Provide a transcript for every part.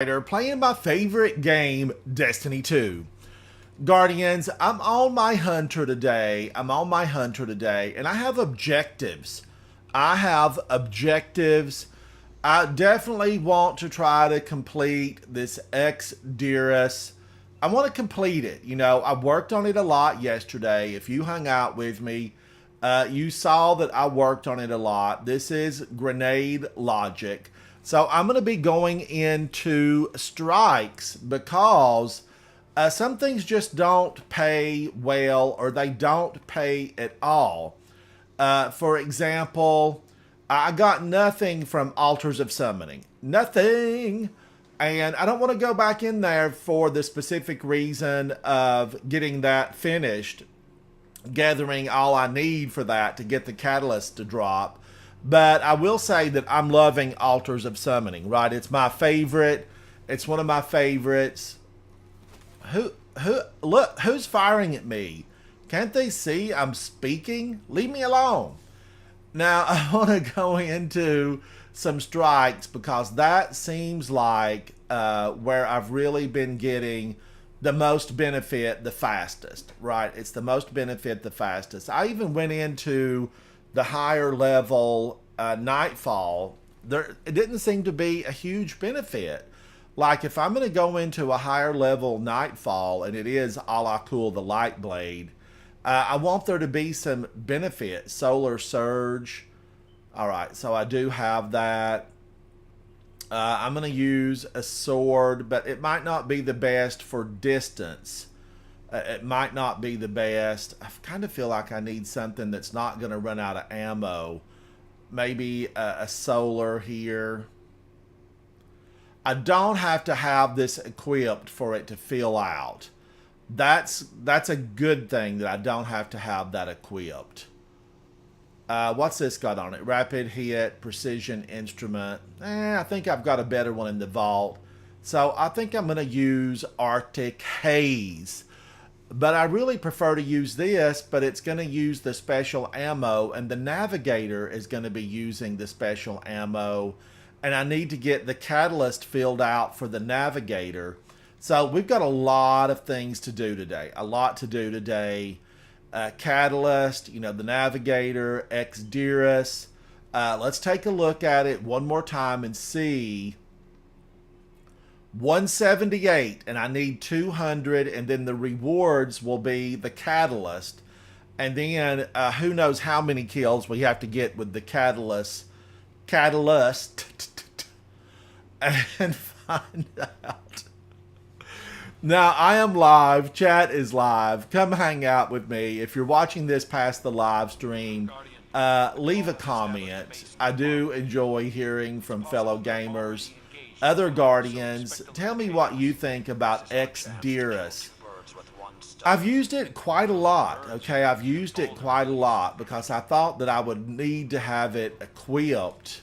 Playing my favorite game, Destiny 2. Guardians, I'm on my hunter today. And I have objectives. I definitely want to try to complete this Diris. I want to complete it. You know, I worked on it a lot yesterday. If you hung out with me, you saw that I worked on it a lot. This is grenade logic. So I'm going to be going into strikes because some things just don't pay well, or they don't pay at all. For example, I got nothing from Altars of Summoning. Nothing. And I don't want to go back in there for the specific reason of getting that finished, gathering all I need for that to get the catalyst to drop. But I will say that I'm loving Altars of Summoning, right? It's my favorite. It's one of my favorites. Look, who's firing at me? Can't they see I'm speaking? Leave me alone. Now, I want to go into some strikes because that seems like where I've really been getting the most benefit the fastest, right? It's the most benefit the fastest. I even went into the higher level Nightfall. It didn't seem to be a huge benefit. Like if I'm going to go into a higher level Nightfall, and it is a la cool the Light Blade, I want there to be some benefit. Solar Surge. Alright, so I do have that. I'm going to use a sword, but it might not be the best for distance. It might not be the best. I kind of feel like I need something that's not going to run out of ammo. Maybe a solar here. I don't have to have this equipped for it to fill out. That's a good thing that I don't have to have that equipped. What's this got on it? Rapid hit, precision instrument. I think I've got a better one in the vault. So I think I'm going to use Arctic Haze. But I really prefer to use this, but it's going to use the special ammo, and the Navigator is going to be using the special ammo. And I need to get the catalyst filled out for the Navigator. So we've got a lot of things to do today. Catalyst, you know, the Navigator, Diris. Let's take a look at it one more time and see. 178, and I need 200, and then the rewards will be the catalyst. And then who knows how many kills we have to get with the catalyst. And find out. Now, I am live. Chat is live. Come hang out with me. If you're watching this past the live stream, leave a comment. I do enjoy hearing from fellow gamers, other Guardians. Tell me what you think about Diris. I've used it quite a lot, okay? I've used it quite a lot because I thought that I would need to have it equipped.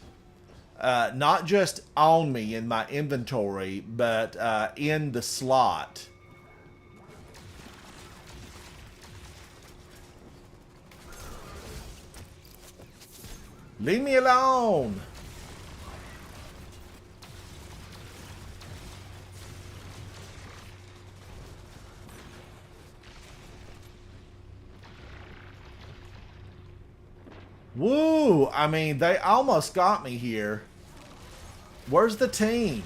Not just on me in my inventory, but in the slot. Leave me alone! Woo! I mean, they almost got me here. Where's the team?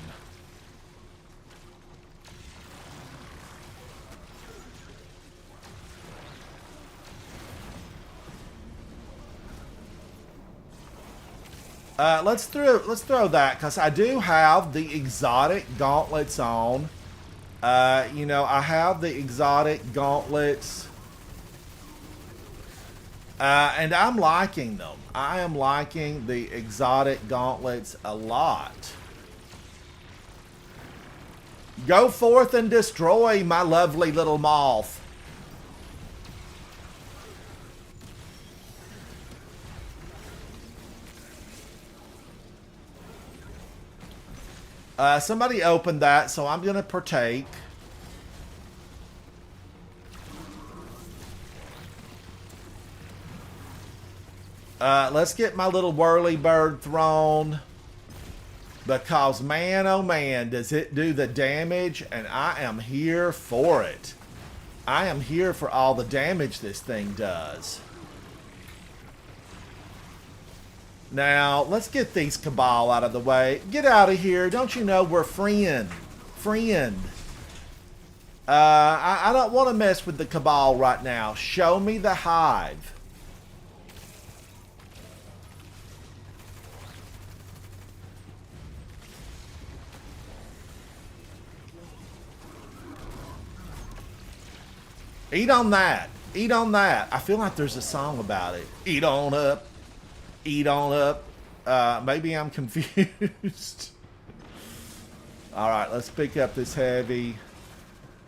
Let's throw that, because I do have the exotic gauntlets on. You know, I have the exotic gauntlets. And I'm liking them. I am liking the exotic gauntlets a lot. Go forth and destroy my lovely little moth. Somebody opened that, so I'm going to partake. Let's get my little whirly bird thrown. Because, man, oh man, does it do the damage, and I am here for it. I am here for all the damage this thing does. Now, let's get these Cabal out of the way. Get out of here. Don't you know we're friend? I don't want to mess with the Cabal right now. Show me the hive. Eat on that. Eat on that. I feel like there's a song about it. Eat on up. Eat on up. Maybe I'm confused. Alright, let's pick up this heavy.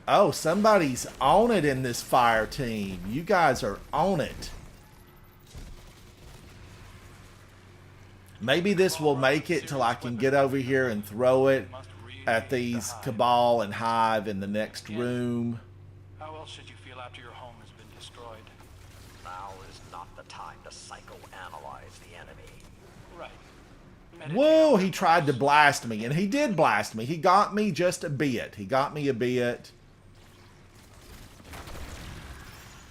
Oh, somebody's on it in this fire team. You guys are on it. Maybe this will make it till I can get over here and throw it at these Cabal and Hive in the next room. How else should you feel after your home has been destroyed? Now is not the time to psychoanalyze the enemy. Right. Whoa, he tried to blast me, and he did blast me. He got me just a bit. He got me a bit.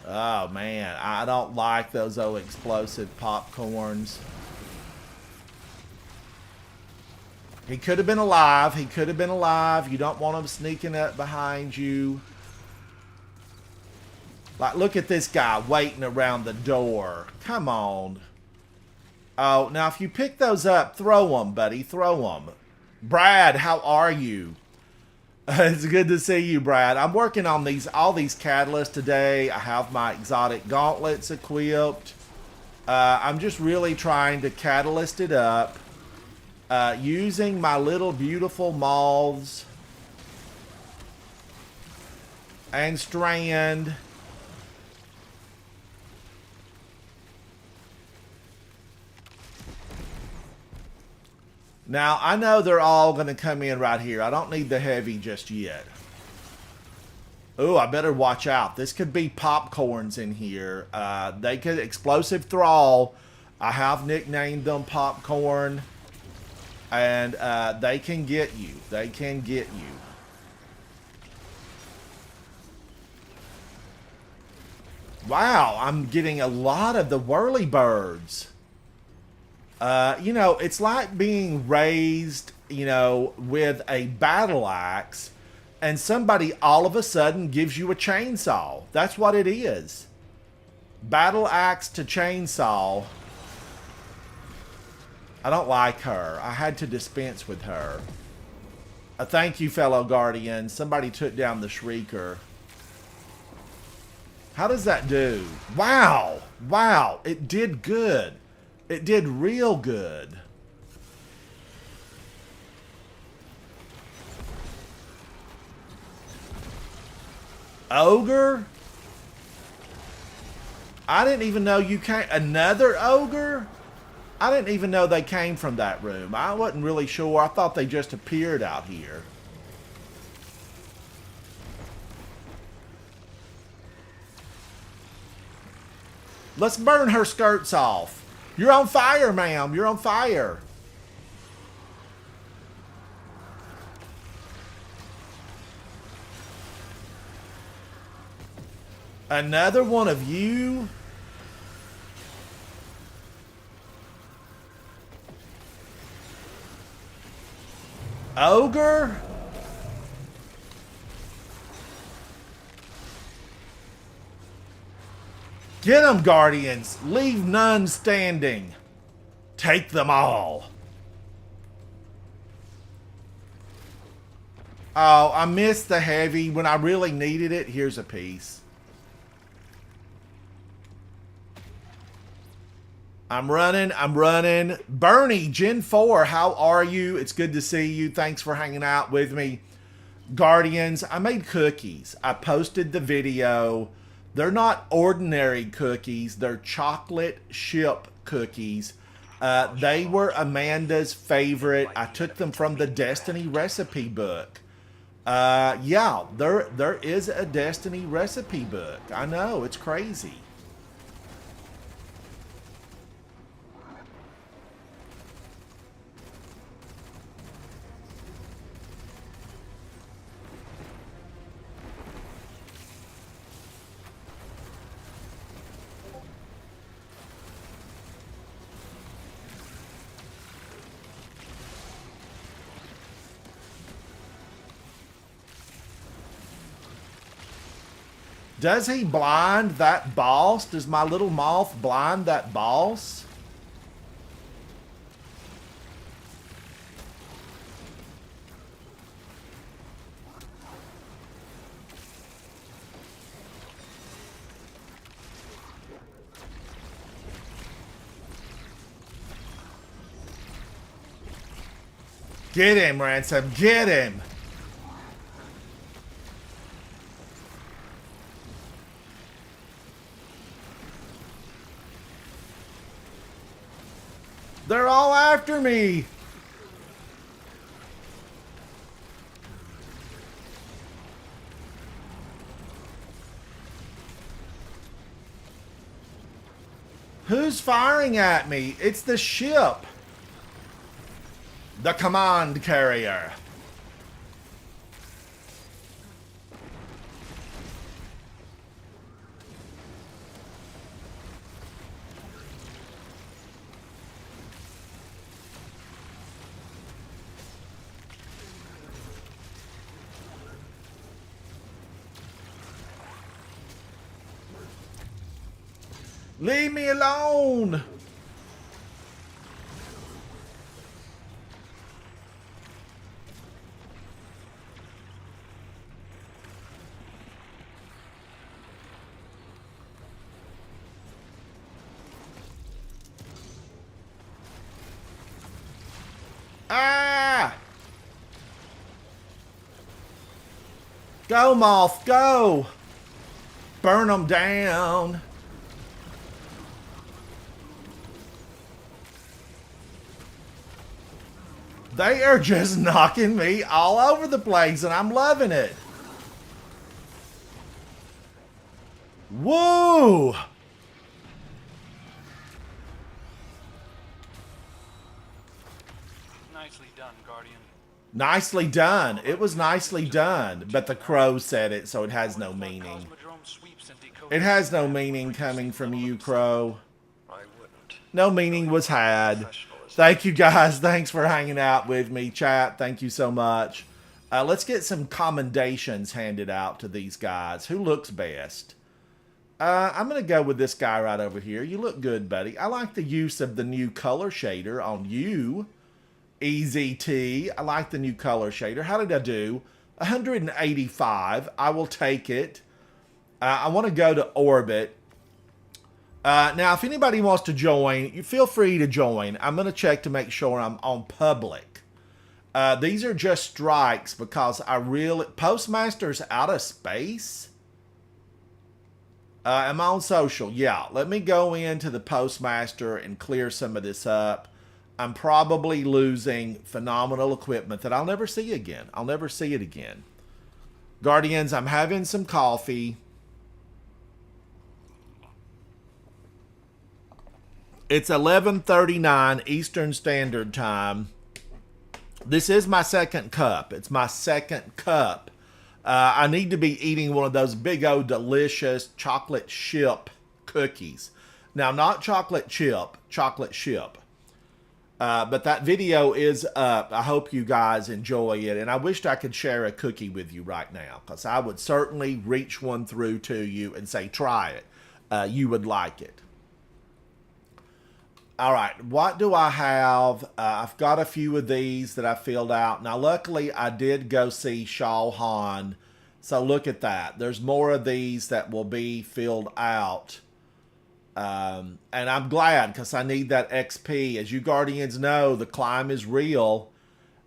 Oh, man. I don't like those old explosive popcorns. He could have been alive. He could have been alive. You don't want him sneaking up behind you. Like, look at this guy waiting around the door. Come on. Oh, now if you pick those up, throw them, buddy. Throw them. Brad, how are you? It's good to see you, Brad. I'm working on all these catalysts today. I have my exotic gauntlets equipped. I'm just really trying to catalyst it up. Using my little beautiful moths. And strand. Now, I know they're all going to come in right here. I don't need the heavy just yet. Ooh, I better watch out. This could be popcorns in here. They could explosive thrall. I have nicknamed them popcorn. And they can get you. They can get you. Wow, I'm getting a lot of the whirlybirds. You know, it's like being raised, you know, with a battle axe, and somebody all of a sudden gives you a chainsaw. That's what it is. Battle axe to chainsaw. I don't like her. I had to dispense with her. Thank you, fellow Guardian. Somebody took down the Shrieker. How does that do? Wow. Wow. It did good. It did real good. Ogre? I didn't even know you came. Another ogre? I didn't even know they came from that room. I wasn't really sure. I thought they just appeared out here. Let's burn her skirts off. You're on fire, ma'am. You're on fire. Another one of you? Ogre? Get them, Guardians. Leave none standing. Take them all. Oh, I missed the heavy when I really needed it. Here's a piece. I'm running. I'm running. Bernie, Gen 4, how are you? It's good to see you. Thanks for hanging out with me. Guardians, I made cookies. I posted the video. They're not ordinary cookies. They're chocolate chip cookies. They were Amanda's favorite. I took them from the Destiny recipe book. Yeah, there is a Destiny recipe book. I know, it's crazy. Does he blind that boss? Does my little moth blind that boss? Get him, Ransom. Get him. They're all after me. Who's firing at me? It's the ship. The command carrier. Leave me alone. Ah! Go, Moth, go! Burn them down. They are just knocking me all over the place, and I'm loving it. Woo! Nicely done, Guardian. Nicely done. It was nicely done, but the crow said it, so it has no meaning. It has no meaning coming from you, Crow. I wouldn't. No meaning was had. Thank you, guys. Thanks for hanging out with me. Chat, thank you so much. Let's get some commendations handed out to these guys. Who looks best? I'm going to go with this guy right over here. You look good, buddy. I like the use of the new color shader on you. EZT. I like the new color shader. How did I do? 185. I will take it. I want to go to orbit. Now, if anybody wants to join, you feel free to join. I'm going to check to make sure I'm on public. These are just strikes because I really... Postmaster's out of space? Am I on social? Yeah. Let me go into the Postmaster and clear some of this up. I'm probably losing phenomenal equipment that I'll never see again. I'll never see it again. Guardians, I'm having some coffee. It's 11:39 Eastern Standard Time. This is my second cup. It's my second cup. I need to be eating one of those big old delicious chocolate chip cookies. Now, not chocolate chip, chocolate chip. But that video is up. I hope you guys enjoy it. And I wished I could share a cookie with you right now, because I would certainly reach one through to you and say, try it. You would like it. All right, what do I have? I've got a few of these that I filled out. Now, luckily, I did go see Shao Han. So look at that. There's more of these that will be filled out. And I'm glad, because I need that XP. As you Guardians know, the climb is real.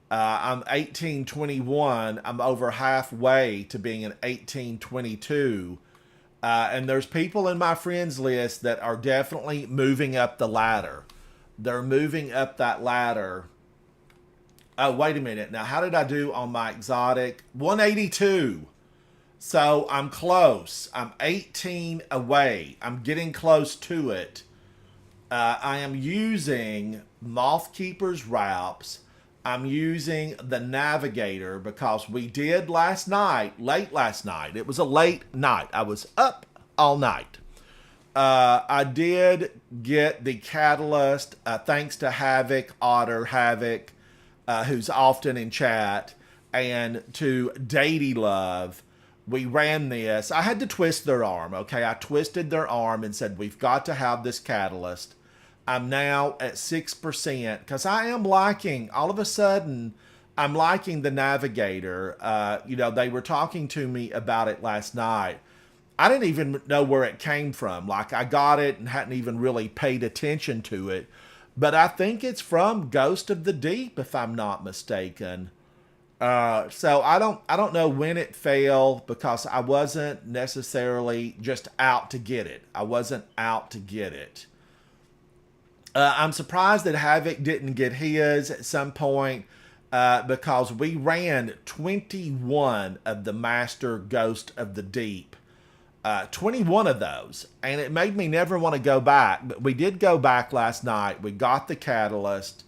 I'm 1821. I'm over halfway to being an 1822. And there's people in my friends list that are definitely moving up the ladder. They're moving up that ladder. Oh, wait a minute. Now, how did I do on my exotic? 182. So I'm close. I'm 18 away. I'm getting close to it. I am using Mothkeepers Wraps. I'm using the Navigator because we did last night, late last night. It was a late night. I was up all night. I did get the Catalyst, thanks to Havoc, Otter Havoc, who's often in chat, and to Datey Love. We ran this. I had to twist their arm, okay? I twisted their arm and said, we've got to have this catalyst. I'm now at 6% because I am liking, all of a sudden, I'm liking the Navigator. They were talking to me about it last night. I didn't even know where it came from. Like, I got it and hadn't even really paid attention to it. But I think it's from Ghost of the Deep, if I'm not mistaken. So I don't know when it fell because I wasn't necessarily just out to get it. I wasn't out to get it. I'm surprised that Havoc didn't get his at some point because we ran 21 of the Master Ghost of the Deep. 21 of those. And it made me never want to go back. But we did go back last night. We got the catalyst.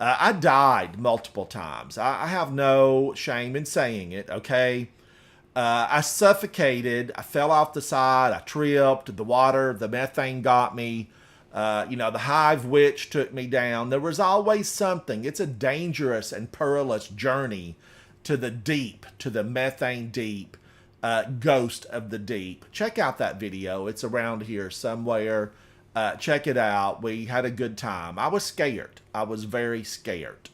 I died multiple times. I have no shame in saying it, okay? I suffocated. I fell off the side. I tripped. The water, the methane got me. The hive witch took me down. There was always something. It's a dangerous and perilous journey to the deep, to the methane deep, Ghost of the Deep. Check out that video. It's around here somewhere. Check it out. We had a good time. I was scared. I was very scared.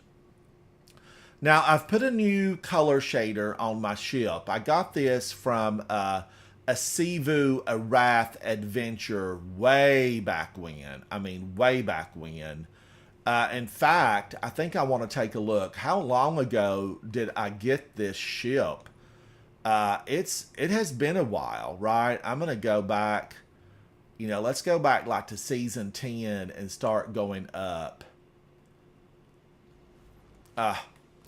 Now, I've put a new color shader on my ship. I got this from a Sivu, a Wrath adventure way back when. I mean, way back when. In fact, I think I want to take a look. How long ago did I get this ship? It has been a while, right? I'm going to go back. Let's go back like to season 10 and start going up.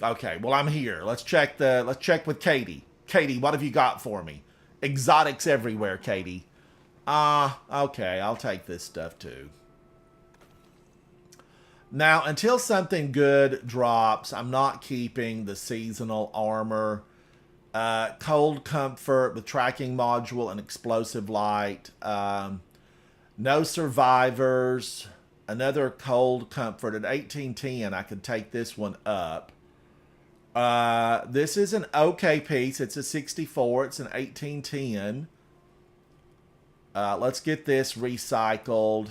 Okay, well, I'm here. Let's check with Katie. Katie, what have you got for me? Exotics everywhere, Katie. Okay, I'll take this stuff too. Now, until something good drops, I'm not keeping the seasonal armor. Cold comfort with tracking module and explosive light. No survivors. Another cold comfort at 1810. I could take this one up. This is an okay piece. It's a 64. It's an 1810. Let's get this recycled.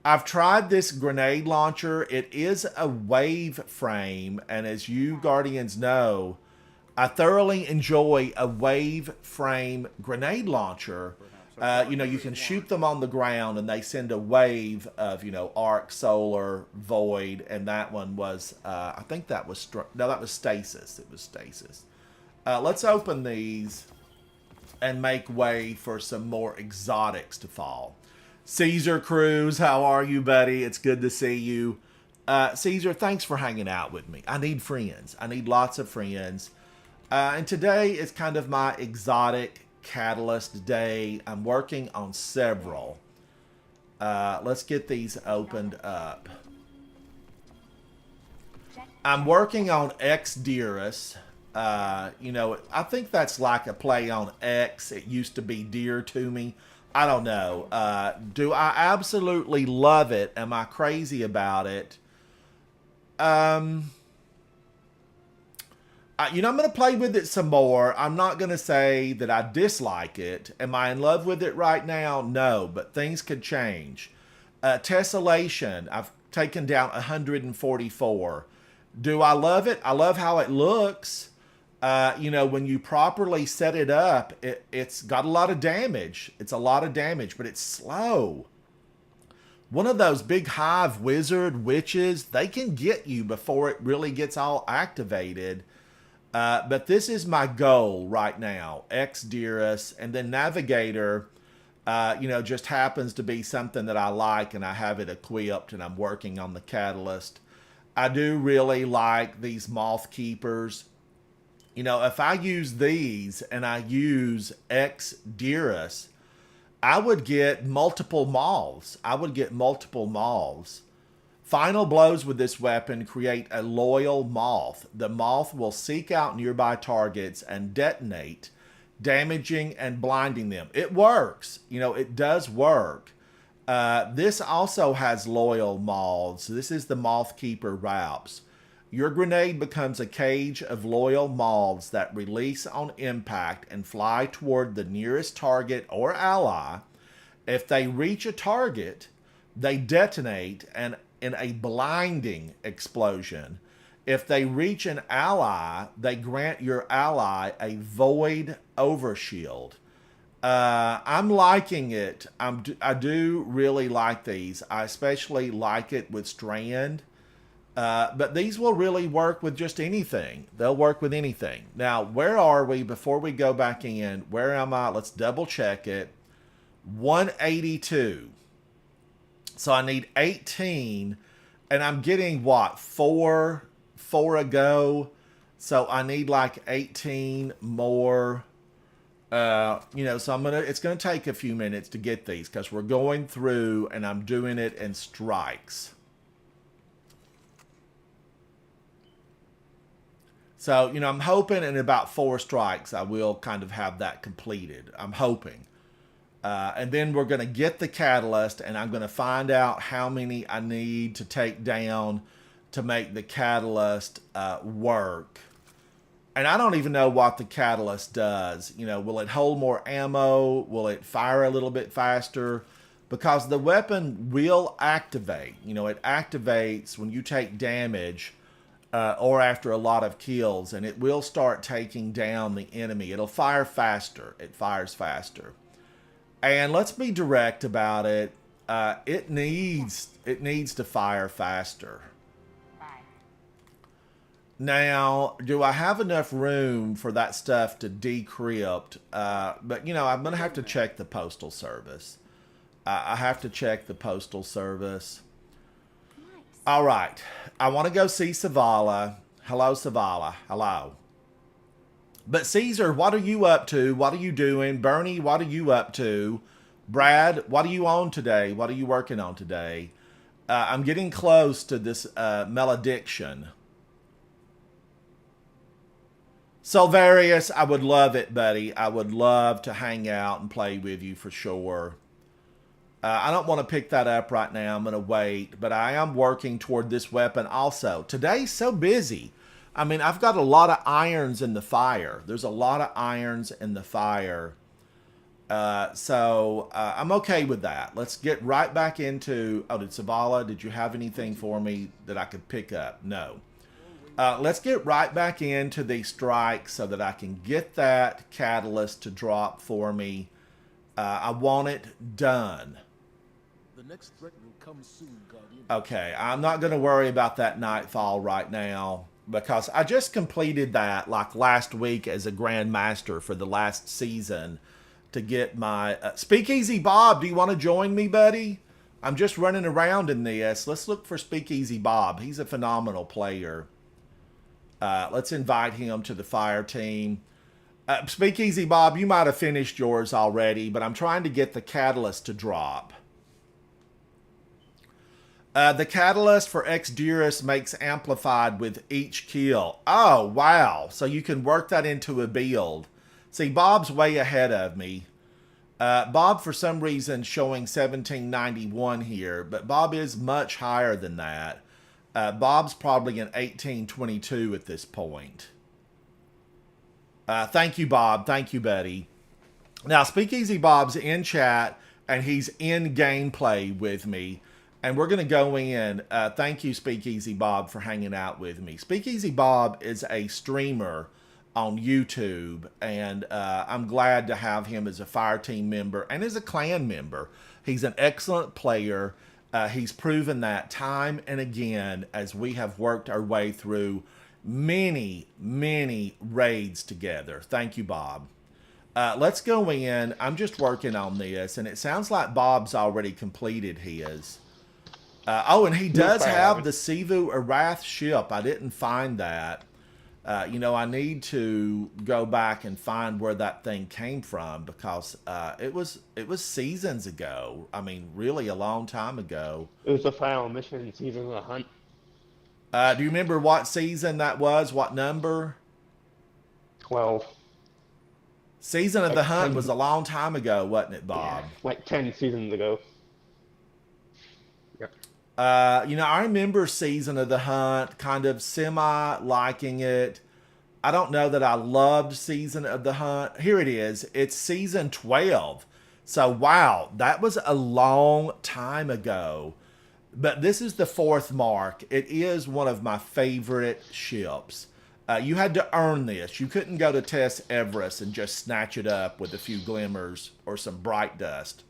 I've tried this grenade launcher. It is a wave frame. And as you Guardians know, I thoroughly enjoy a wave frame grenade launcher. You can shoot them on the ground and they send a wave of, arc, solar, void. And that one was, I think that was, that was stasis. It was stasis. Let's open these and make way for some more exotics to fall. Caesar Cruz, how are you, buddy? It's good to see you. Caesar, thanks for hanging out with me. I need friends. I need lots of friends. And today is kind of my exotic catalyst day. I'm working on several. Let's get these opened up. I'm working on Diris. I think that's like a play on X. It used to be dear to me. I don't know. Do I absolutely love it? Am I crazy about it? I'm going to play with it some more. I'm not going to say that I dislike it. Am I in love with it right now? No, but things could change. Tessellation, I've taken down 144. Do I love it? I love how it looks. When you properly set it up, it's got a lot of damage. It's a lot of damage, but it's slow. One of those big hive wizard witches, they can get you before it really gets all activated. But this is my goal right now, Diris, and then Navigator, just happens to be something that I like and I have it equipped and I'm working on the catalyst. I do really like these Mothkeepers. If I use these and I use Diris, I would get multiple moths. Final blows with this weapon create a loyal moth. The moth will seek out nearby targets and detonate, damaging and blinding them. It works. It does work. This also has loyal moths. This is the Mothkeepers Wraps. Your grenade becomes a cage of loyal moths that release on impact and fly toward the nearest target or ally. If they reach a target, they detonate in a blinding explosion. If they reach an ally, they grant your ally a void overshield. I'm liking it. I do really like these. I especially like it with Strand. But these will really work with just anything. They'll work with anything. Now, where are we before we go back in? Where am I? Let's double check it. 182. So I need 18. And I'm getting what? 4 a go. So I need like 18 more. So it's gonna take a few minutes to get these because we're going through and I'm doing it in strikes. So, I'm hoping in about 4 strikes I will kind of have that completed. I'm hoping. And then we're going to get the catalyst and I'm going to find out how many I need to take down to make the catalyst work. And I don't even know what the catalyst does. Will it hold more ammo? Will it fire a little bit faster? Because the weapon will activate. It activates when you take damage or after a lot of kills, and it will start taking down the enemy. It'll fire faster. It fires faster. And let's be direct about it. It needs to fire faster. Now, do I have enough room for that stuff to decrypt? But, I'm going to have to check the Postal Service. I have to check the Postal Service. All right. I want to go see Savala. Hello, Savala. Hello. But Caesar, what are you up to? What are you doing? Bernie, what are you up to? Brad, what are you on today? What are you working on today? I'm getting close to this malediction. Silverius, I would love it, buddy. I would love to hang out and play with you for sure. I don't want to pick that up right now. I'm going to wait. But I am working toward this weapon also. Today's so busy. I mean, I've got a lot of irons in the fire. There's a lot of irons in the fire. So I'm okay with that. Let's get right back into... Oh, did you have anything for me that I could pick up? No. Let's get right back into the strike so that I can get that catalyst to drop for me. I want it done. The next threatening comes soon, Guardian. Okay, I'm not going to worry about that Nightfall right now because I just completed that like last week as a Grand Master for the last season to get my... Speakeasy Bob, do you want to join me, buddy? I'm just running around in this. Let's look for Speakeasy Bob. He's a phenomenal player. Let's invite him to the fire team. Speakeasy Bob, you might have finished yours already, but I'm trying to get the catalyst to drop. The catalyst for Diris makes amplified with each kill. Oh, wow. So you can work that into a build. See, Bob's way ahead of me. Bob, for some reason, showing 1791 here, but Bob is much higher than that. Bob's probably an 1822 at this point. Thank you, Bob. Thank you, buddy. Now, Speakeasy Bob's in chat, and he's in gameplay with me. And we're going to go in. Thank you, Speakeasy Bob, for hanging out with me. Speakeasy Bob is a streamer on YouTube, and I'm glad to have him as a fire team member and as a clan member. He's an excellent player. He's proven that time and again as we have worked our way through many, many raids together. Thank you, Bob. Let's go in. I'm just working on this, and it sounds like Bob's already completed his. And he does have the Sivu Arath ship. I didn't find that. I need to go back and find where that thing came from because it was seasons ago. I mean, really a long time ago. It was the final mission in Season of the Hunt. Do you remember what season that was? What number? 12. Season of the Hunt was a long time ago, wasn't it, Bob? Yeah, like 10 seasons ago. Yep. I remember Season of the Hunt, kind of semi-liking it. I don't know that I loved Season of the Hunt. Here it is. It's season 12. So, wow, that was a long time ago. But this is the 4th mark. It is one of my favorite ships. You had to earn this. You couldn't go to Tess Everest and just snatch it up with a few glimmers or some bright dust.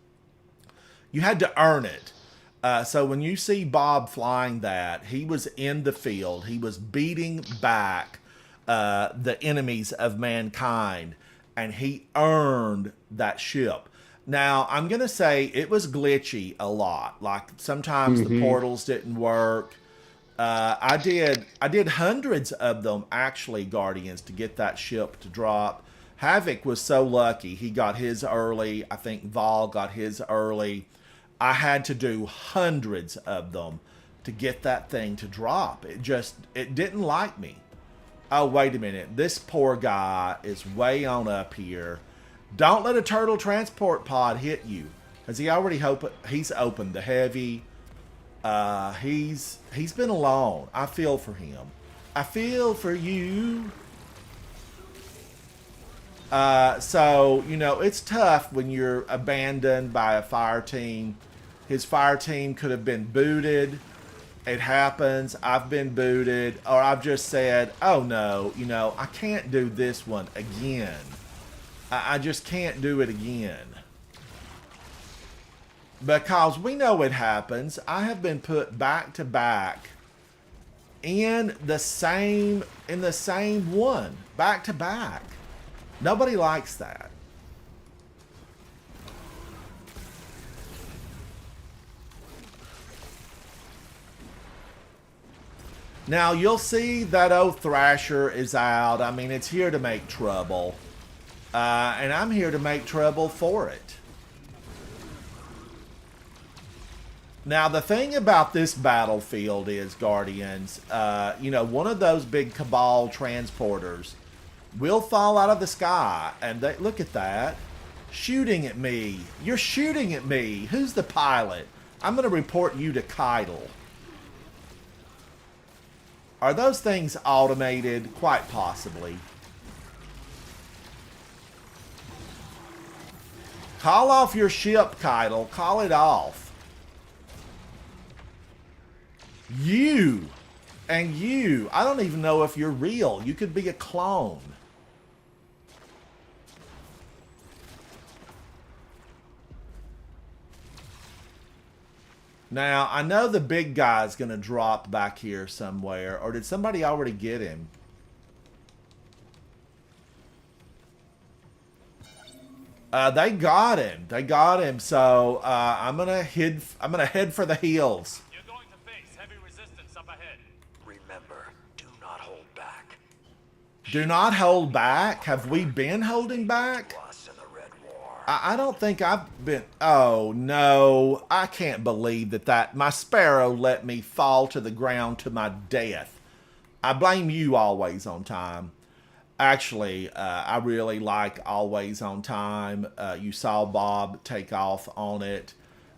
You had to earn it. So when you see Bob flying that, he was in the field. He was beating back the enemies of mankind, and he earned that ship. Now, I'm going to say it was glitchy a lot. Like, sometimes the portals didn't work. I did hundreds of them, actually, Guardians, to get that ship to drop. Havoc was so lucky. He got his early. I think Vol got his early. I had to do hundreds of them to get that thing to drop. It didn't like me. Oh, wait a minute. This poor guy is way on up here. Don't let a turtle transport pod hit you. Has he already he's opened the heavy? He's been alone. I feel for him. I feel for you. So, it's tough when you're abandoned by a fire team. His fire team could have been booted. It happens. I've been booted. Or I've just said, oh no, I can't do this one again. I just can't do it again. Because we know it happens. I have been put back to back in the same one. Back to back. Nobody likes that. Now, you'll see that old Thrasher is out. I mean, it's here to make trouble. And I'm here to make trouble for it. Now, the thing about this battlefield is, Guardians, one of those big Cabal transporters will fall out of the sky. And look at that. Shooting at me. You're shooting at me. Who's the pilot? I'm going to report you to Keitel. Are those things automated? Quite possibly. Call off your ship, Keitel. Call it off. You. And you. I don't even know if you're real. You could be a clone. Now, I know the big guy's going to drop back here somewhere. Or did somebody already get him? They got him. They got him. So I'm gonna head for the hills. You're going to face heavy resistance up ahead. Remember, do not hold back. Do not hold back? Have we been holding back? Us in the Red War. I don't think I've been... Oh, no. I can't believe that my Sparrow let me fall to the ground to my death. I blame you, Always on Time. Actually, I really like Always on Time. You saw Bob take off on it.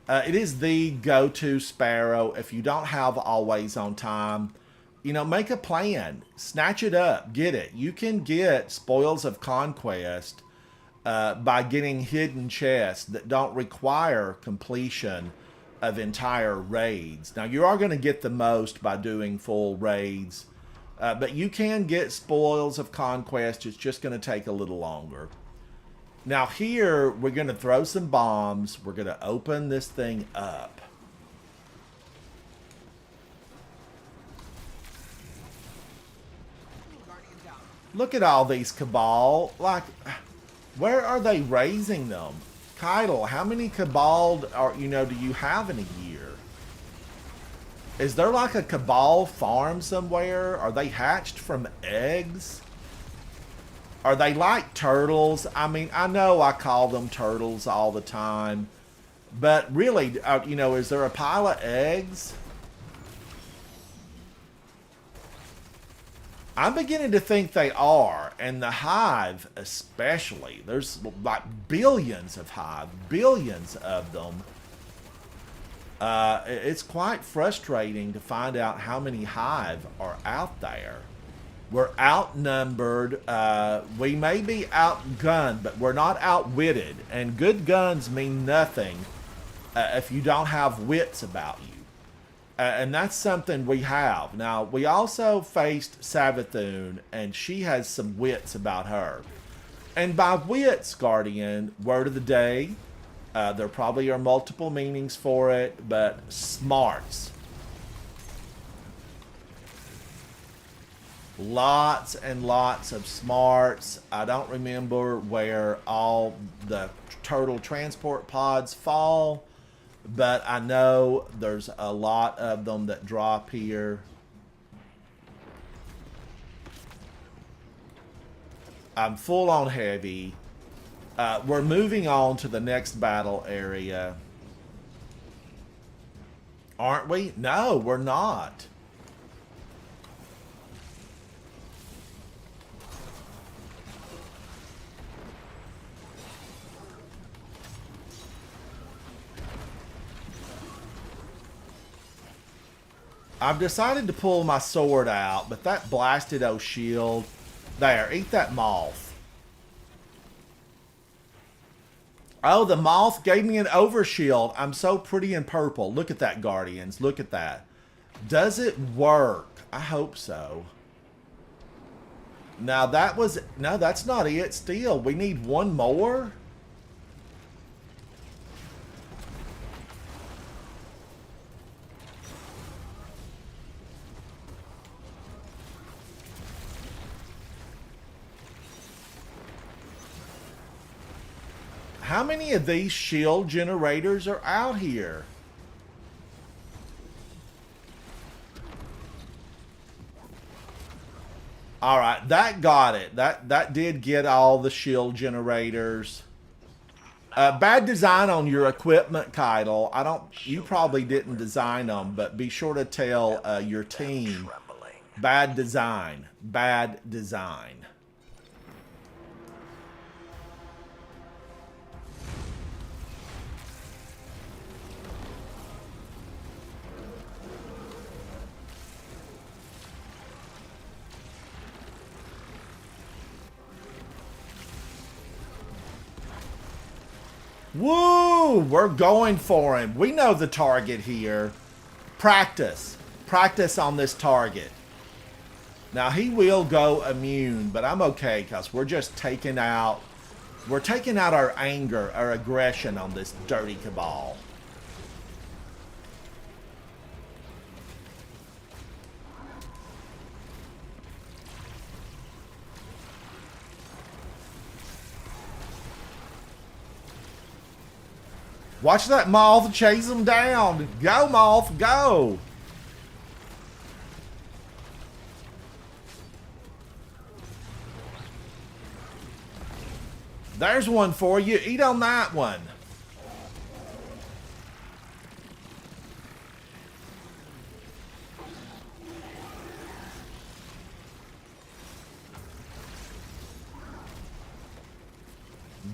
It is the go-to Sparrow. If you don't have Always on Time, make a plan. Snatch it up. Get it. You can get Spoils of Conquest by getting hidden chests that don't require completion of entire raids. Now, you are going to get the most by doing full raids. But you can get Spoils of Conquest. It's just going to take a little longer. Now here, we're going to throw some bombs. We're going to open this thing up. Look at all these Cabal. Like, where are they raising them? Keitel, how many Cabal do you have in a year? Is there like a Cabal farm somewhere? Are they hatched from eggs? Are they like turtles? I mean, I know I call them turtles all the time. But really, is there a pile of eggs? I'm beginning to think they are. And the hive especially. There's like billions of hive. Billions of them. It's quite frustrating to find out how many hive are out there. We're outnumbered. We may be outgunned, but we're not outwitted. And good guns mean nothing if you don't have wits about you. And that's something we have. Now, we also faced Savathun, and she has some wits about her. And by wits, Guardian, word of the day, there probably are multiple meanings for it, but smarts. Lots and lots of smarts. I don't remember where all the turtle transport pods fall, but I know there's a lot of them that drop here. I'm full on heavy. We're moving on to the next battle area. Aren't we? No, we're not. I've decided to pull my sword out, but that blasted old shield. There, eat that moth. Oh, the moth gave me an overshield. I'm so pretty in purple. Look at that, Guardians. Look at that. Does it work? I hope so. Now that was... No, that's not it still. We need one more? How many of these shield generators are out here? All right, that got it. That did get all the shield generators. Bad design on your equipment, Keitel. I don't. You probably didn't design them, but be sure to tell your team. Bad design. Bad design. Woo! We're going for him. We know the target here. Practice. Practice on this target. Now, he will go immune, but I'm okay because we're just taking out... We're taking out our anger, our aggression on this dirty cabal. Watch that moth chase him down. Go, moth, go. There's one for you. Eat on that one.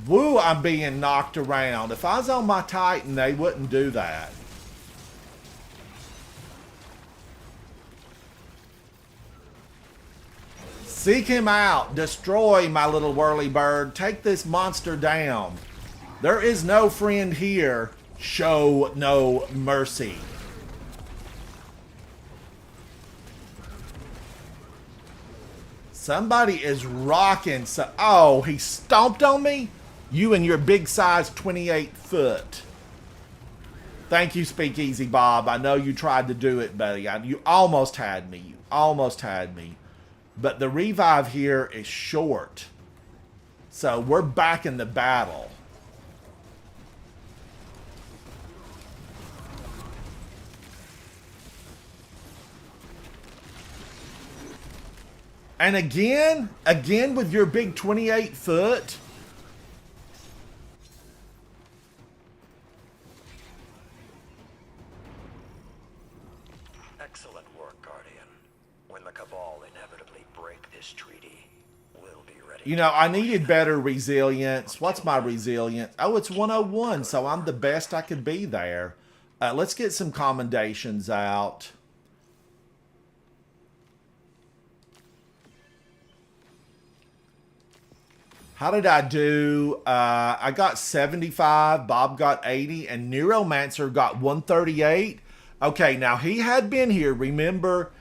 Woo, I'm being knocked around. If I was on my Titan, they wouldn't do that. Seek him out. Destroy, my little whirly bird. Take this monster down. There is no friend here. Show no mercy. Somebody is rocking. So, oh, he stomped on me? You and your big size 28 foot. Thank you, Speakeasy Bob. I know you tried to do it, buddy. You almost had me. You almost had me. But the revive here is short. So we're back in the battle. And again with your big 28 foot. Excellent work, Guardian. When the Cabal inevitably break this treaty, we'll be ready. You know, I needed better resilience. What's my resilience? Oh, it's 101, so I'm the best I could be there. Let's get some commendations out. How did I do? I got 75, Bob got 80, and Neuromancer got 138. Okay, now he had been here. Remember,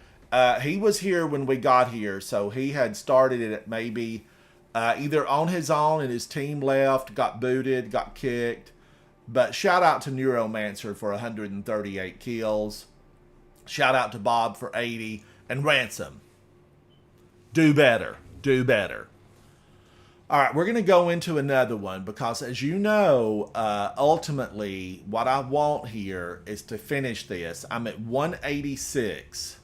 he was here when we got here, so he had started it at maybe either on his own and his team left, got booted, got kicked. But shout out to Neuromancer for 138 kills. Shout out to Bob for 80. And Ransom. Do better. Do better. All right, we're going to go into another one because, as you know, ultimately, what I want here is to finish this. I'm at 186.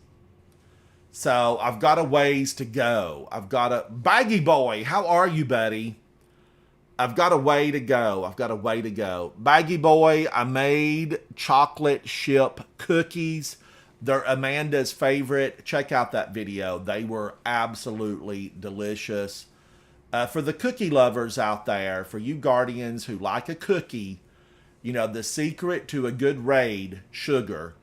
So I've got a ways to go. I've got a... Baggy Boy, how are you, buddy? I've got a way to go. I've got a way to go. Baggy Boy, I made chocolate chip cookies. They're Amanda's favorite. Check out that video. They were absolutely delicious. For the cookie lovers out there, for you Guardians who like a cookie, you know, the secret to a good raid, sugar,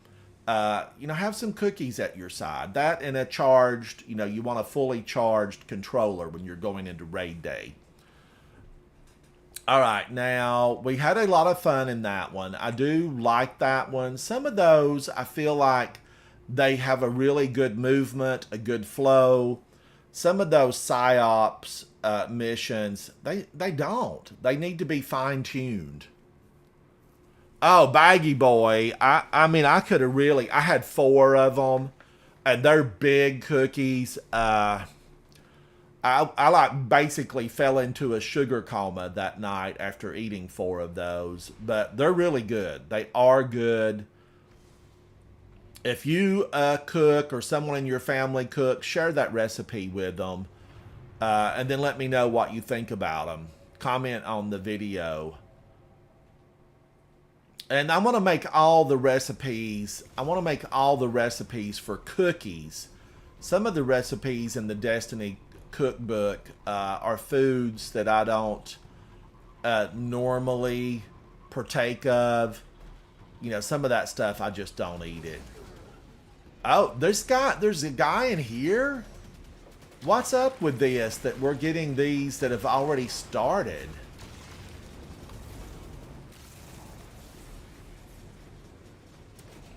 you know, have some cookies at your side. That and a charged, you know, you want a fully charged controller when you're going into raid day. All right, now, we had a lot of fun in that one. I do like that one. Some of those, I feel like they have a really good movement, a good flow. Some of those PsyOps missions, they don't. They need to be fine-tuned. Oh, Baggy Boy, I mean, I could have really... I had 4 of them, and they're big cookies. I like basically fell into a sugar coma that night after eating 4 of those. But they're really good. They are good. If you cook or someone in your family cooks, share that recipe with them. And then let me know what you think about them. Comment on the video. And I want to make all the recipes. I want to make all the recipes for cookies. Some of the recipes in the Destiny cookbook are foods that I don't normally partake of. You know, some of that stuff I just don't eat it. Oh, there's a guy in here? What's up with this that we're getting these that have already started?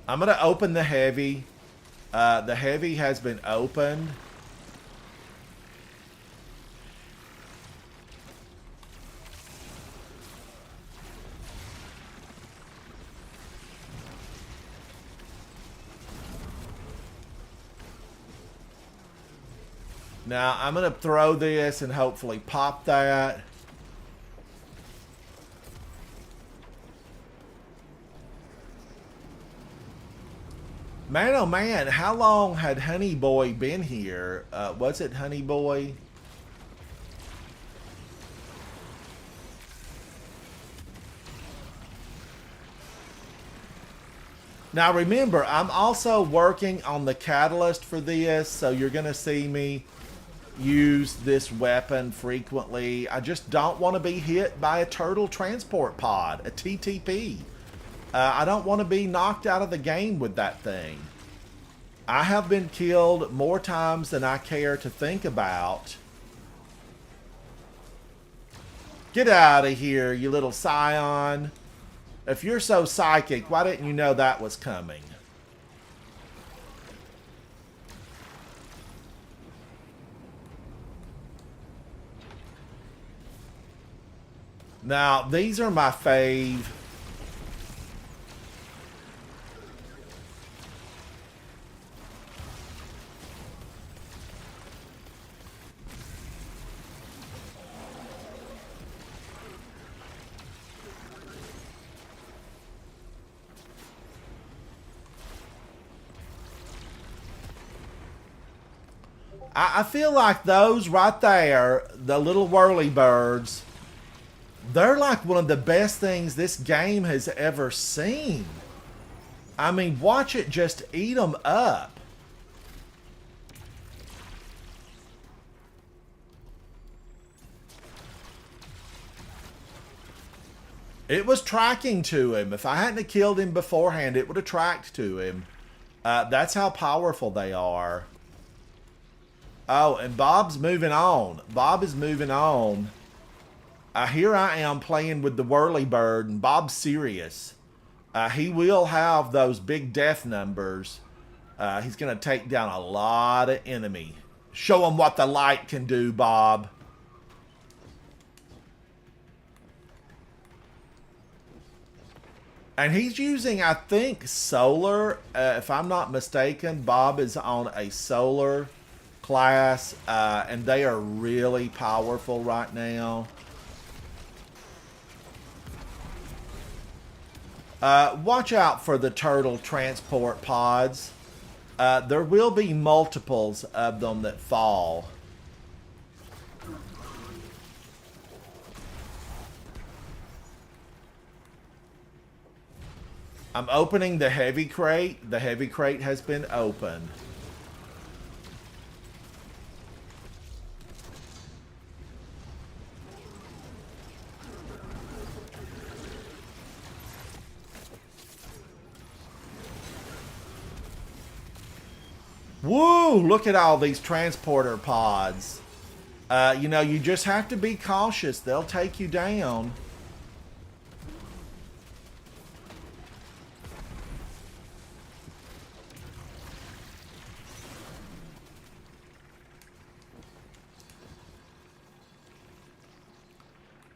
I'm going to open the heavy. The heavy has been opened. Now, I'm going to throw this and hopefully pop that. Man, oh man, how long had Honey Boy been here? Was it Honey Boy? Now remember, I'm also working on the catalyst for this, so you're going to see me use this weapon frequently. I just don't want to be hit by a turtle transport pod, a TTP. I don't want to be knocked out of the game with that thing. I have been killed more times than I care to think about. Get out of here, you little scion. If you're so psychic, why didn't you know that was coming? Now, these are my fave. I feel like those right there, the little whirly birds, they're like one of the best things this game has ever seen. I mean, watch it just eat them up. It was tracking to him. If I hadn't killed him beforehand, it would have tracked to him. That's how powerful they are. Oh, and Bob's moving on. Bob is moving on. Here I am playing with the whirlybird, and Bob's serious. He will have those big death numbers. He's going to take down a lot of enemy. Show him what the light can do, Bob. And he's using, I think, solar. If I'm not mistaken, Bob is on a solar class. And they are really powerful right now. Watch out for the turtle transport pods. There will be multiples of them that fall. I'm opening the heavy crate. The heavy crate has been opened. Woo! Look at all these transporter pods. You know, you just have to be cautious. They'll take you down.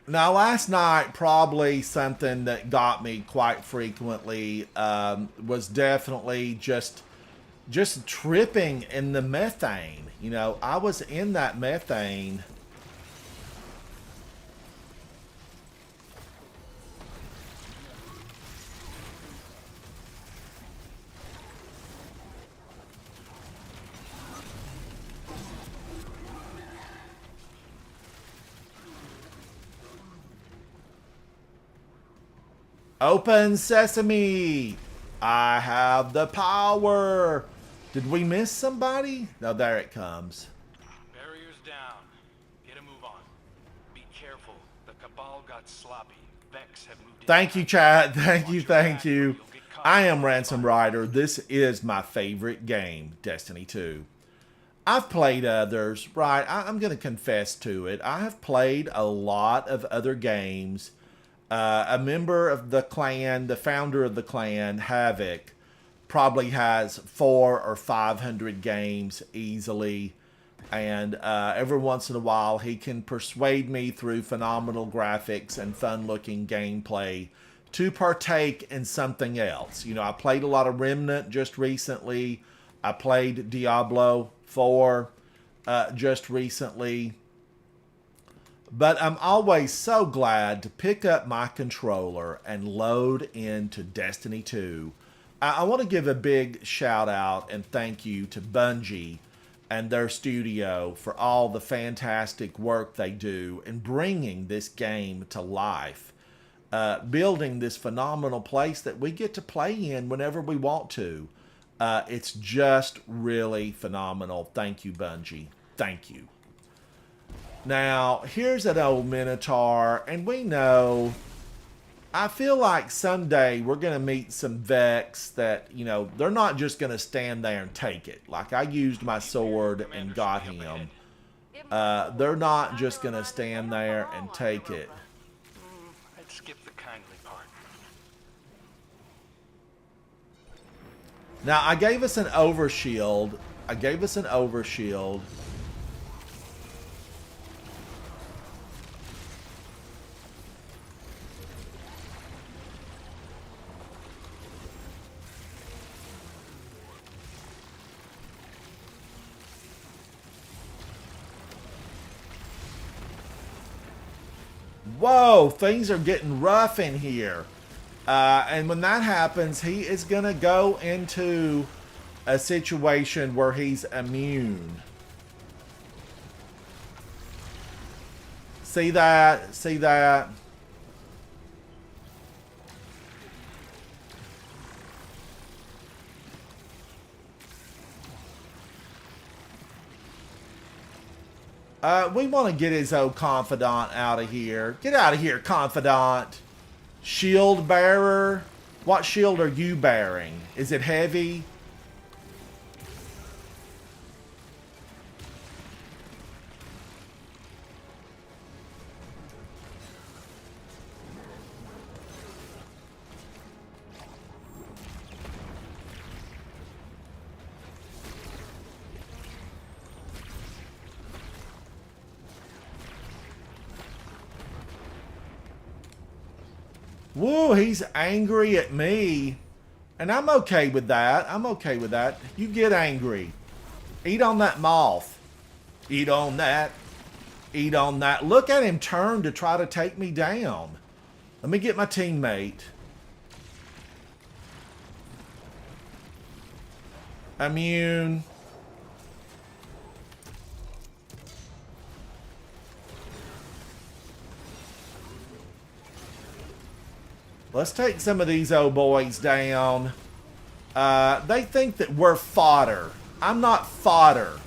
Now, last night, probably something that got me quite frequently was definitely just tripping in the methane. You know, I was in that methane. Open sesame! I have the power! Did we miss somebody? No, there it comes. Barriers down. Get a move on. Be careful. The Cabal got sloppy. Vex have moved in. Thank you, chat. Thank you, thank you. I am Ransom Rider. This is my favorite game, Destiny 2. I've played others, right? I'm going to confess to it. I have played a lot of other games. A member of the clan, the founder of the clan, Havoc, probably has 400 or 500 games easily. And every once in a while, he can persuade me through phenomenal graphics and fun-looking gameplay to partake in something else. You know, I played a lot of Remnant just recently. I played Diablo 4 just recently. But I'm always so glad to pick up my controller and load into Destiny 2. I want to give a big shout out and thank you to Bungie and their studio for all the fantastic work they do in bringing this game to life. Building this phenomenal place that we get to play in whenever we want to. It's just really phenomenal. Thank you, Bungie. Thank you. Now, here's an old Minotaur, and we know, I feel like someday we're going to meet some Vex that, you know, they're not just going to stand there and take it. Like, I used my sword and got him. They're not just going to stand there and take it. I'd skip the kindly part. Now, I gave us an overshield. Whoa, things are getting rough in here. And when that happens, he is going to go into a situation where he's immune. See that? See that? We want to get his old confidant out of here. Get out of here, confidant. Shield bearer. What shield are you bearing? Is it heavy? Woo, he's angry at me. And I'm okay with that. I'm okay with that. You get angry. Eat on that moth. Eat on that. Eat on that. Look at him turn to try to take me down. Let me get my teammate. Immune. Let's take some of these old boys down. They think that we're fodder. I'm not fodder.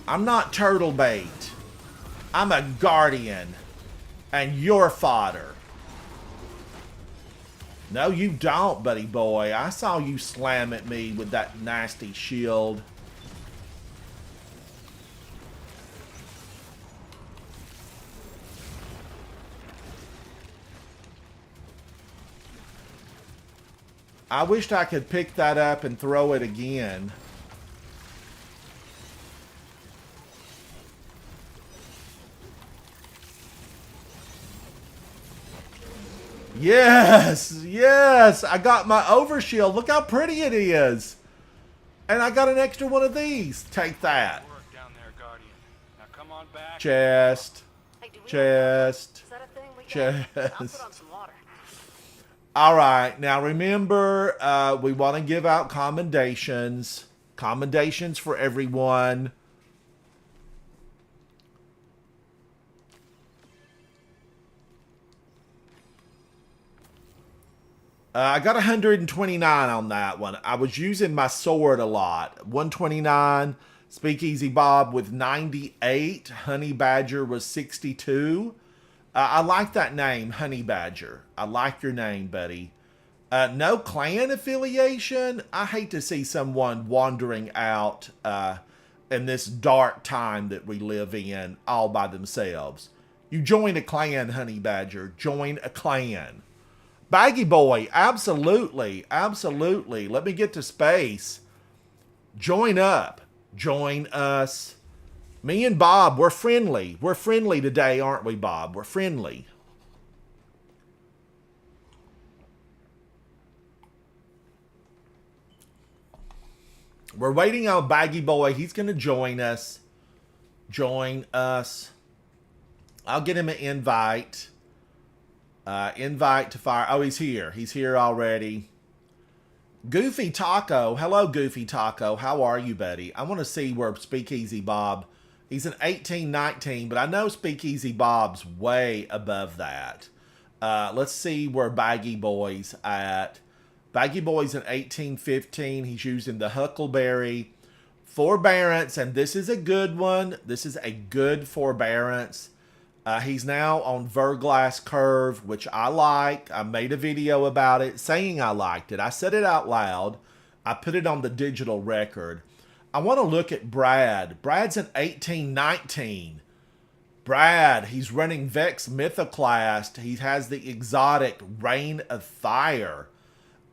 I'm not turtle bait. I'm a guardian. And you're fodder. No, you don't, buddy boy. I saw you slam at me with that nasty shield. I wished I could pick that up and throw it again. Yes, yes, I got my overshield. Look how pretty it is. And I got an extra one of these. Take that. Work down there, Guardian. Now come on back. Chest. Hey, do we Chest. Is that a thing we got? I'll Chest. put on some water. All right, now remember, we want to give out commendations. Commendations for everyone. I got 129 on that one. I was using my sword a lot. 129. Speakeasy Bob with 98. Honey Badger was 62. I like that name, Honey Badger. I like your name, buddy. No clan affiliation. I hate to see someone wandering out in this dark time that we live in all by themselves. You join a clan, Honey Badger. Join a clan. Baggy Boy, absolutely. Absolutely. Let me get to space. Join up. Join us. Me and Bob, we're friendly. We're friendly today, aren't we, Bob? We're friendly. We're waiting on Baggy Boy. He's going to join us. Join us. I'll get him an invite. Invite to fire. Oh, he's here. He's here already. Goofy Taco. Hello, Goofy Taco. How are you, buddy? I want to see where Speakeasy Bob... He's an 18-19, but I know Speakeasy Bob's way above that. Let's see where Baggy Boy's at. Baggy Boy's an 18-15. He's using the Huckleberry Forbearance, and this is a good one. This is a good Forbearance. He's now on Verglass Curve, which I like. I made a video about it saying I liked it. I said it out loud. I put it on the digital record. I want to look at Brad. Brad's an 18-19. Brad, he's running Vex Mythoclast. He has the exotic Rain of Fire.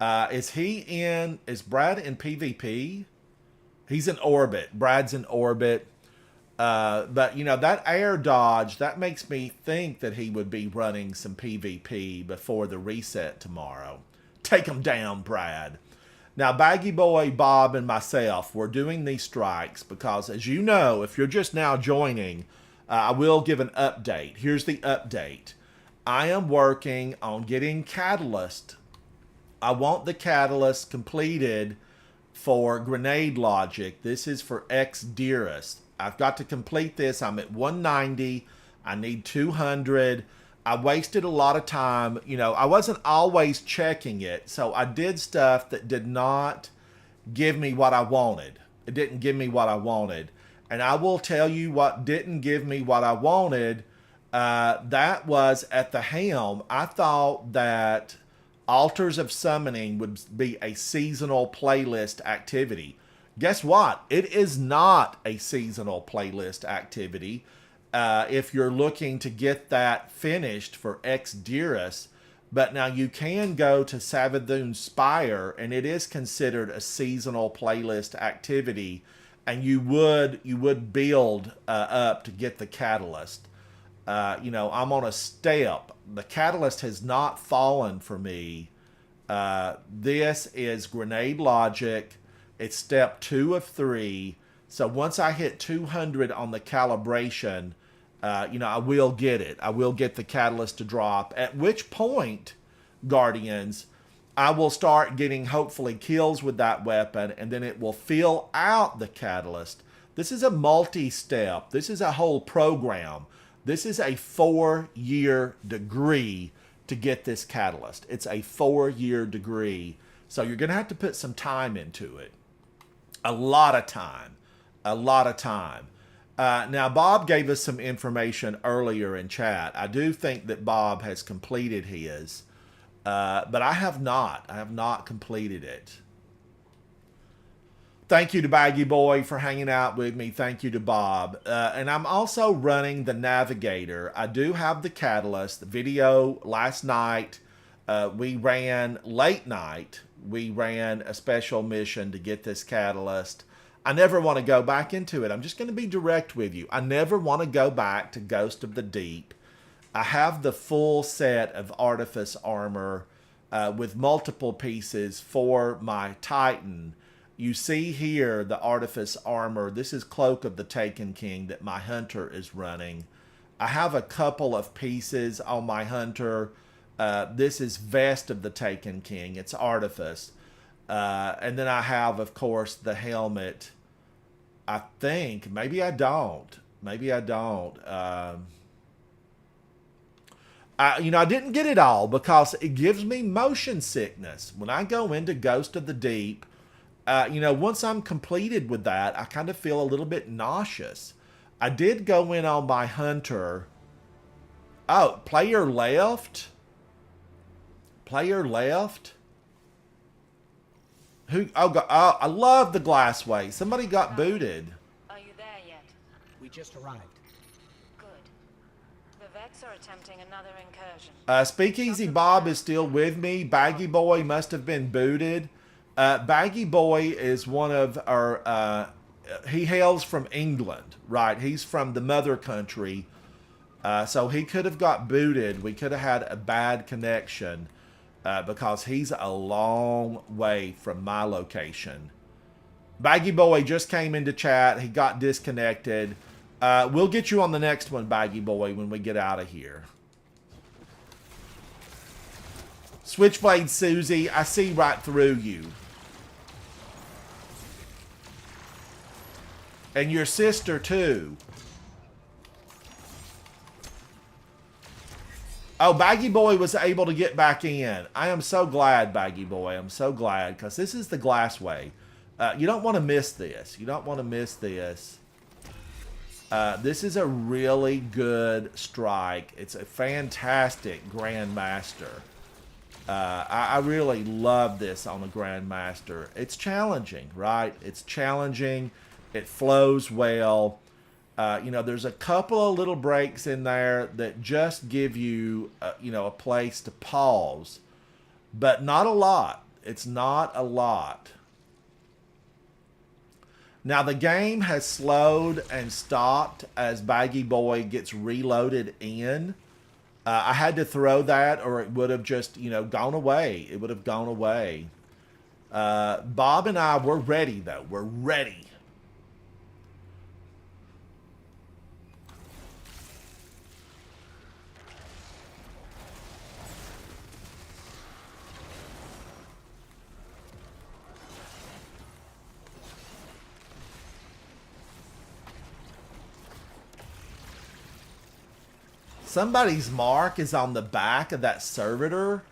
Is Brad in PvP? He's in Orbit. Brad's in Orbit. But, you know, that air dodge, that makes me think that he would be running some PvP before the reset tomorrow. Take him down, Brad. Now, Baggy Boy, Bob, and myself, we're doing these strikes because, as you know, if you're just now joining, I will give an update. Here's the update. I am working on getting Catalyst. I want the Catalyst completed for Grenade Logic. This is for Diris. I've got to complete this. I'm at 190. I need 200. I wasted a lot of time. You know, I wasn't always checking it, so I did stuff that did not give me what I wanted. It didn't give me what I wanted. And I will tell you what didn't give me what I wanted That was at the helm. I thought that Altars of Summoning would be a seasonal playlist activity. Guess what? It is not a seasonal playlist activity. If you're looking to get that finished for Diris, but now you can go to Savathûn Spire, and it is considered a seasonal playlist activity, and you would build up to get the catalyst. I'm on a step. The catalyst has not fallen for me. This is grenade logic. It's step 2 of 3. So once I hit 200 on the calibration, I will get it. I will get the catalyst to drop. At which point, Guardians, I will start getting hopefully kills with that weapon, and then it will fill out the catalyst. This is a multi-step. This is a whole program. This is a 4-year degree to get this catalyst. It's a 4-year degree. So you're going to have to put some time into it. A lot of time. A lot of time. Now, Bob gave us some information earlier in chat. I do think that Bob has completed his. But I have not. I have not completed it. Thank you to Baggy Boy for hanging out with me. Thank you to Bob. And I'm also running the Navigator. I do have the Catalyst. The video last night, we ran late night. We ran a special mission to get this Catalyst. I never want to go back into it. I'm just going to be direct with you. I never want to go back to Ghost of the Deep. I have the full set of Artifice armor with multiple pieces for my Titan. You see here the Artifice armor. This is Cloak of the Taken King that my Hunter is running. I have a couple of pieces on my Hunter. This is Vest of the Taken King. It's Artifice. And then I have, of course, the helmet. I think. Maybe I don't. Maybe I don't. I didn't get it all because it gives me motion sickness. When I go into Ghost of the Deep, once I'm completed with that, I kind of feel a little bit nauseous. I did go in on my Hunter. Oh, player left? Player left? Who? Oh, God, oh, I love the Glassway. Somebody got booted. Are you there yet? We just arrived. Good. The Vex are attempting another incursion. Speakeasy Bob is still with me. Baggy Boy must have been booted. Baggy Boy is one of our... he hails from England, right? He's from the mother country. So he could have got booted. We could have had a bad connection because he's a long way from my location. Baggy Boy just came into chat. He got disconnected. We'll get you on the next one, Baggy Boy, when we get out of here. Switchblade Susie, I see right through you. And your sister, too. Oh, Baggy Boy was able to get back in. I am so glad, Baggy Boy. I'm so glad, because this is the Glassway. You don't want to miss this. You don't want to miss this. This is a really good strike. It's a fantastic Grandmaster. I really love this on a Grandmaster. It's challenging, right? It's challenging. It flows well. There's a couple of little breaks in there that just give you, a place to pause. But not a lot. It's not a lot. Now, the game has slowed and stopped as Baggy Boy gets reloaded in. I had to throw that or it would have just, gone away. It would have gone away. Bob and I, we're ready, though. We're ready. Somebody's mark is on the back of that servitor.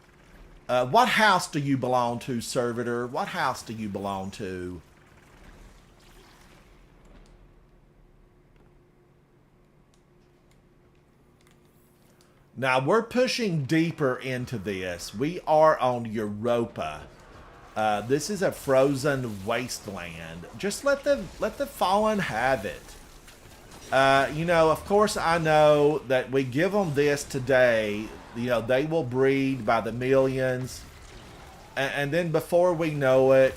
What house do you belong to, servitor? What house do you belong to? Now we're pushing deeper into this. We are on Europa. This is a frozen wasteland. Just let the Fallen have it. You know, of course, I know that we give them this today. You know, they will breed by the millions, and then before we know it,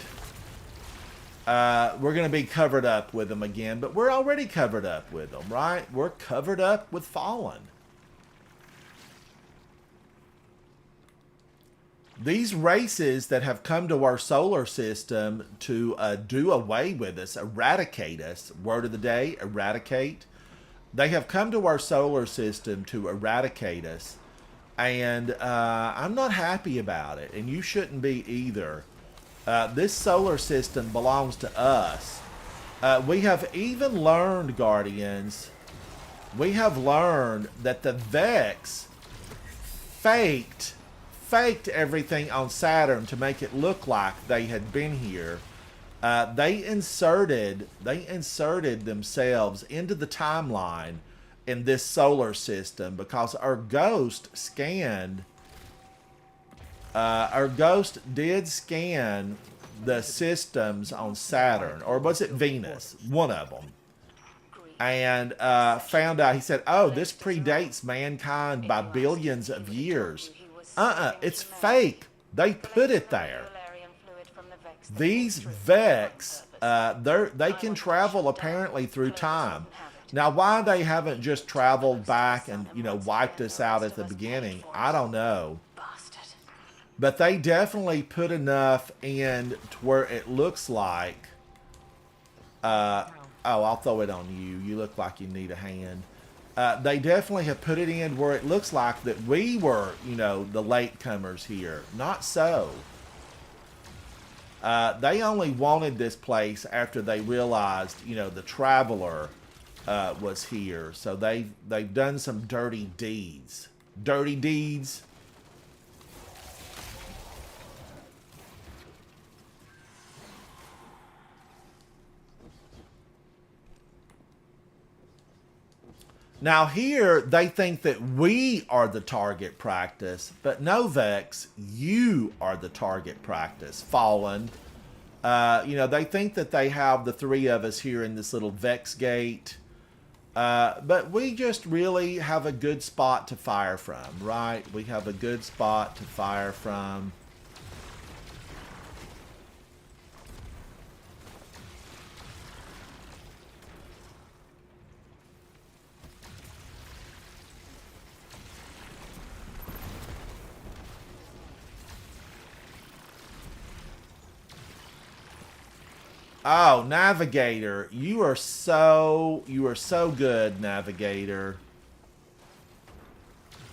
we're going to be covered up with them again. But we're already covered up with them, right? We're covered up with Fallen. These races that have come to our solar system to do away with us, eradicate us, word of the day, eradicate. They have come to our solar system to eradicate us. And I'm not happy about it. And you shouldn't be either. This solar system belongs to us. We have even learned, Guardians, we have learned that the Vex faked everything on Saturn to make it look like they had been here. They inserted themselves into the timeline in this solar system because our ghost did scan the systems on Saturn, or was it Venus? One of them. And found out, he said, oh, this predates mankind by billions of years. It's fake. They put it there. These Vex, they can travel apparently through time. Now, why they haven't just traveled back and, you know, wiped us out at the beginning, I don't know. But they definitely put enough in to where it looks like... oh, I'll throw it on you. You look like you need a hand. They definitely have put it in where it looks like that we were, you know, the latecomers here. Not so. They only wanted this place after they realized, you know, the Traveler was here. So they've done some dirty deeds. Dirty deeds. Now here, they think that we are the target practice, but no, Vex, you are the target practice, Fallen. You know, they think that they have the three of us here in this little Vex gate, but we just really have a good spot to fire from, right? We have a good spot to fire from. Oh, Navigator, you are so good, Navigator.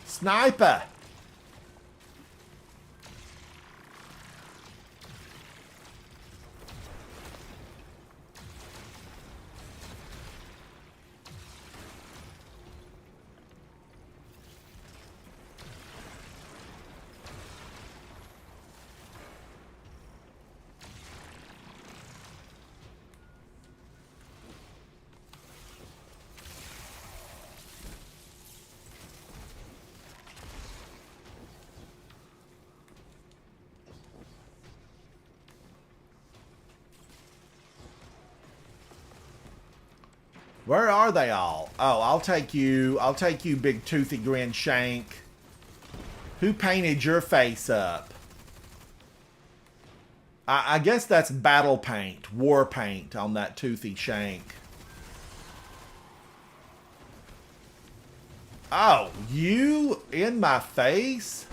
Sniper. Where are they all? Oh, I'll take you, big toothy grin shank. Who painted your face up? I guess that's battle paint, war paint on that toothy shank. Oh, you in my face?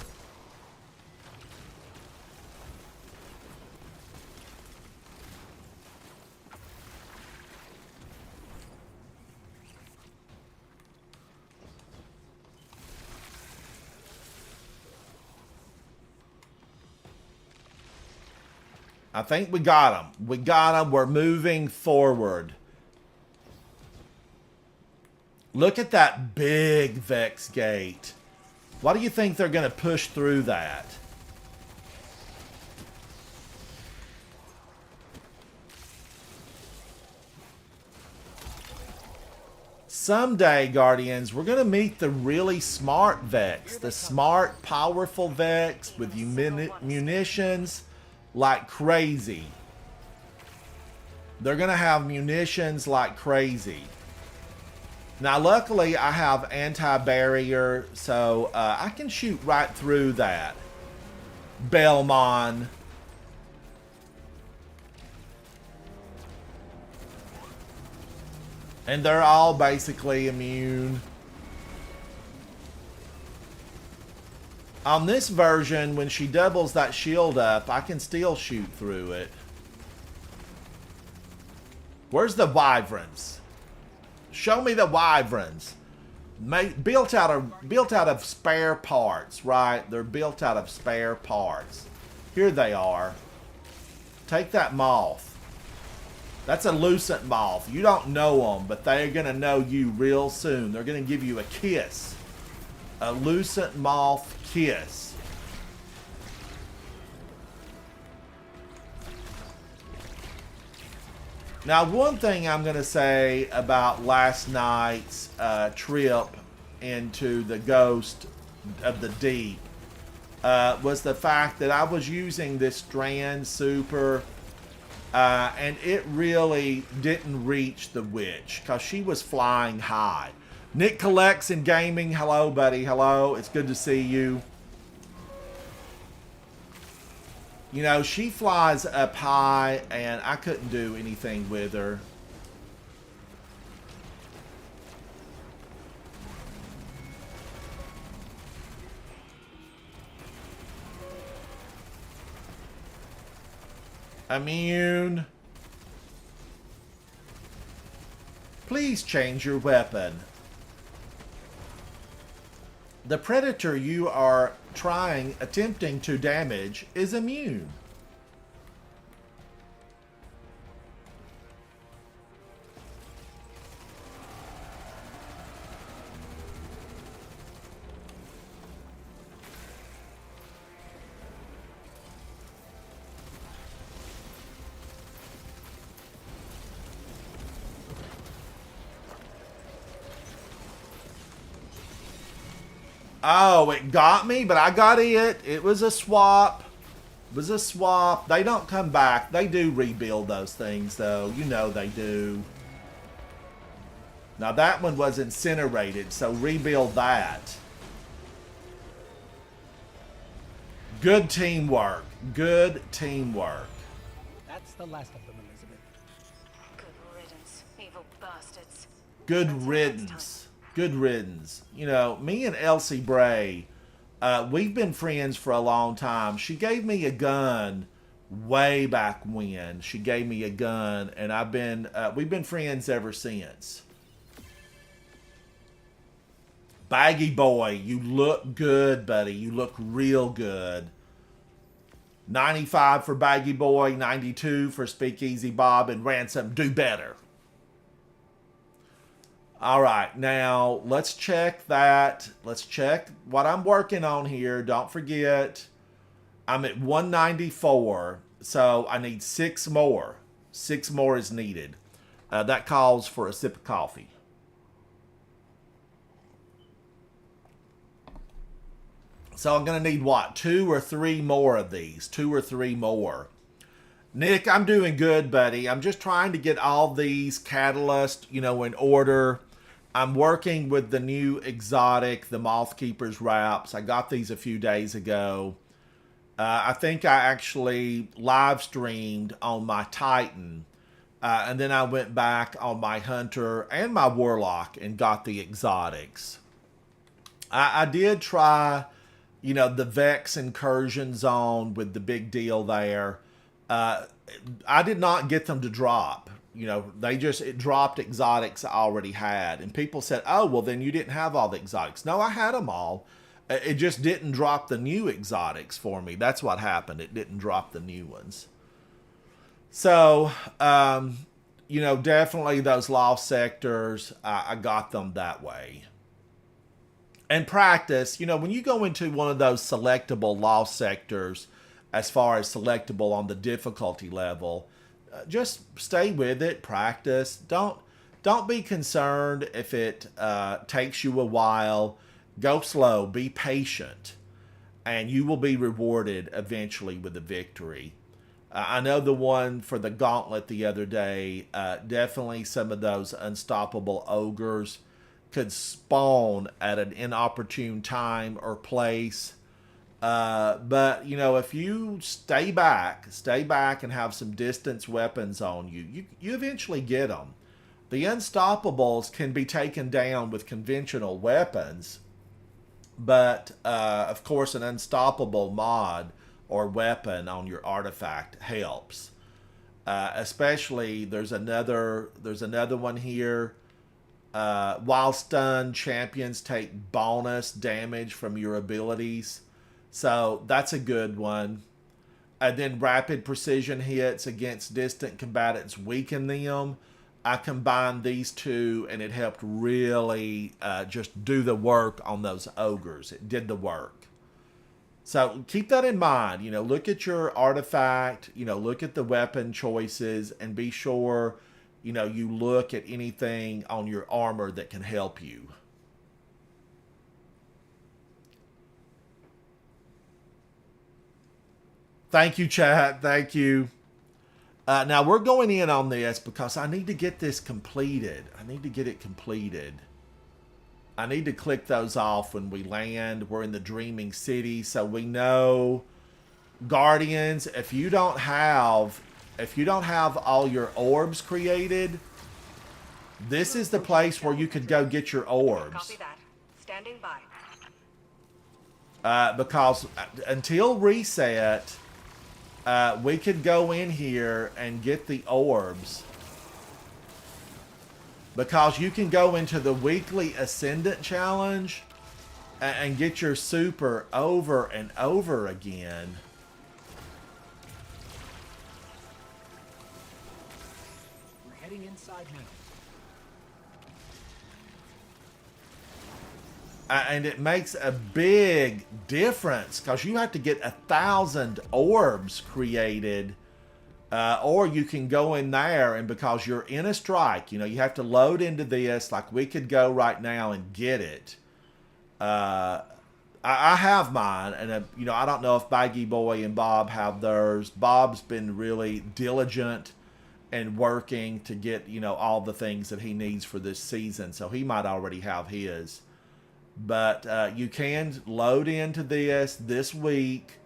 I think we got them. We got them. We're moving forward. Look at that big Vex gate. Why do you think they're going to push through that? Someday, Guardians, we're going to meet the really smart Vex. The smart, powerful Vex with munitions like crazy. They're going to have munitions like crazy. Now, luckily, I have anti-barrier, so I can shoot right through that. Belmont. And they're all basically immune. On this version, when she doubles that shield up, I can still shoot through it. Where's the wyverns? Show me the wyverns. Built out of spare parts, right? They're built out of spare parts. Here they are. Take that moth. That's a lucent moth. You don't know them, but they're going to know you real soon. They're going to give you a kiss. A lucent moth kiss. Now, one thing I'm going to say about last night's trip into the Ghost of the Deep was the fact that I was using this Strand Super and it really didn't reach the witch because she was flying high. Nick Collects in Gaming, hello buddy, hello, it's good to see you. You know, she flies up high and I couldn't do anything with her. Immune. Please change your weapon. The predator you are attempting to damage is immune. Oh, it got me, but I got it. It was a swap. It was a swap. They don't come back. They do rebuild those things, though. You know they do. Now, that one was incinerated, so rebuild that. Good teamwork. Good teamwork. That's the last of them, Elizabeth. Good riddance, evil bastards. Good Until next riddance. Good riddance. You know, me and Elsie Bray, we've been friends for a long time. She gave me a gun way back when. She gave me a gun, and we've been friends ever since. Baggy boy, you look good, buddy. You look real good. 95 for Baggy Boy, 92 for Speakeasy Bob, and Ransom. Do better. All right, now let's check that. Let's check what I'm working on here. Don't forget, I'm at 194, so I need 6 more. 6 more is needed. That calls for a sip of coffee. So I'm going to need, what, 2 or 3 more of these? 2 or 3 more. Nick, I'm doing good, buddy. I'm just trying to get all these catalysts, you know, in order. I'm working with the new exotic, the Mothkeepers Wraps. I got these a few days ago. I think I actually live streamed on my Titan. And then I went back on my Hunter and my Warlock and got the exotics. I did try, you know, the Vex Incursion Zone with the big deal there. I did not get them to drop. You know, it dropped exotics I already had. And people said, oh, well, then you didn't have all the exotics. No, I had them all. It just didn't drop the new exotics for me. That's what happened. It didn't drop the new ones. So, you know, definitely those lost sectors, I got them that way. And practice, you know, when you go into one of those selectable lost sectors, as far as selectable on the difficulty level, just stay with it, practice. Don't don't be concerned if it takes you a while. Go slow, be patient, and you will be rewarded eventually with a victory. I know the one for the gauntlet the other day, definitely some of those unstoppable ogres could spawn at an inopportune time or place. But, you know, if you stay back and have some distance weapons on you, you eventually get them. The unstoppables can be taken down with conventional weapons, but, of course, an unstoppable mod or weapon on your artifact helps. Especially, there's another one here. While stunned, champions take bonus damage from your abilities. So that's a good one. And then rapid precision hits against distant combatants weaken them. I combined these two and it helped really just do the work on those ogres. It did the work. So keep that in mind. You know, look at your artifact, you know, look at the weapon choices and be sure, you know, you look at anything on your armor that can help you. Thank you, chat. Thank you. Now, we're going in on this because I need to get this completed. I need to get it completed. I need to click those off when we land. We're in the Dreaming City, so we know Guardians, if you don't have all your orbs created, this is the place where you could go get your orbs. Copy that. Standing by. Because until reset, we could go in here and get the orbs. Because you can go into the weekly Ascendant Challenge and get your super over and over again. We're heading inside now. And it makes a big difference because you have to get 1,000 orbs created, or you can go in there and because you're in a strike, you know, you have to load into this. Like we could go right now and get it. I have mine, and you know, I don't know if Baggy Boy and Bob have theirs. Bob's been really diligent and working to get, you know, all the things that he needs for this season, so he might already have his. But you can load into this week,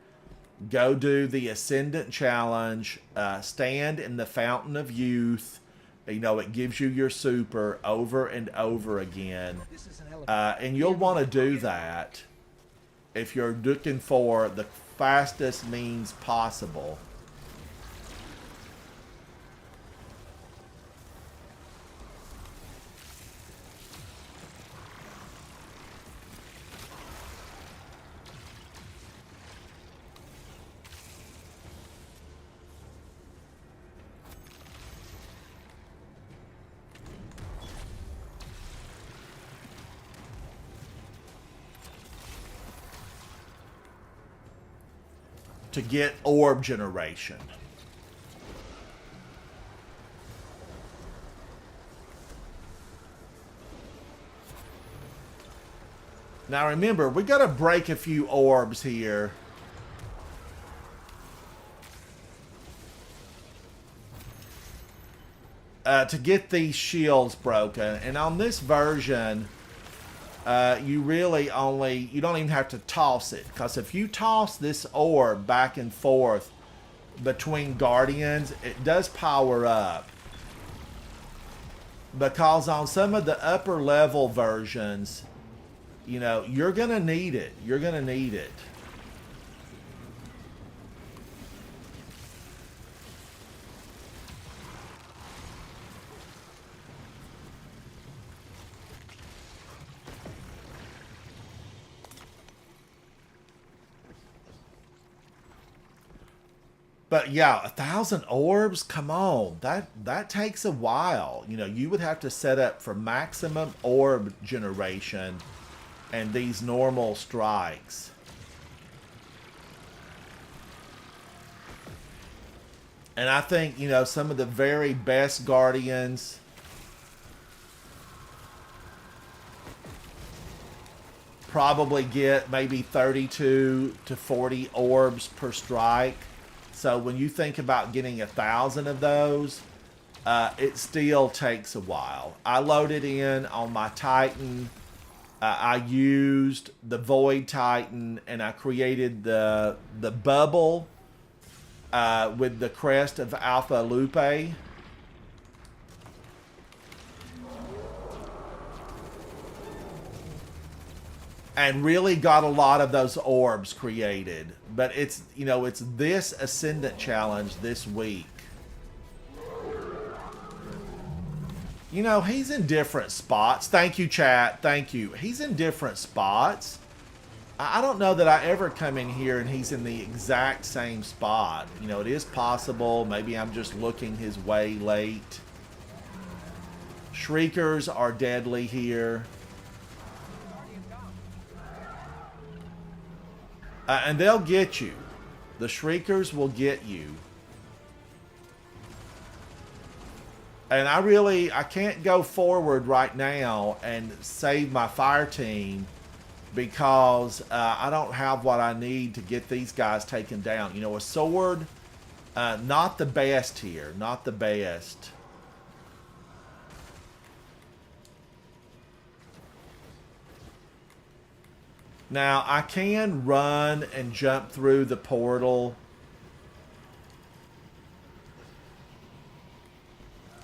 go do the Ascendant Challenge, stand in the Fountain of Youth. You know, it gives you your super over and over again. And you'll want to do that if you're looking for the fastest means possible. To get orb generation. Now remember, we got to break a few orbs here. To get these shields broken. And on this version, you really you don't even have to toss it. Because if you toss this orb back and forth between Guardians, it does power up. Because on some of the upper level versions, you know, you're going to need it. You're going to need it. But yeah, 1,000 orbs, come on, that takes a while. You know, you would have to set up for maximum orb generation and these normal strikes. And I think, you know, some of the very best Guardians probably get maybe 32 to 40 orbs per strike. So when you think about getting 1,000 of those, it still takes a while. I loaded in on my Titan. I used the Void Titan, and I created the bubble with the crest of Alpha Lupe. And really got a lot of those orbs created. But it's, you know, it's this Ascendant Challenge this week. You know, he's in different spots. Thank you, chat. Thank you. He's in different spots. I don't know that I ever come in here and he's in the exact same spot. You know, it is possible. Maybe I'm just looking his way late. Shriekers are deadly here. And they'll get you. The Shriekers will get you. And I can't go forward right now and save my fire team because I don't have what I need to get these guys taken down. You know, a sword, not the best here. Not the best. Now, I can run and jump through the portal.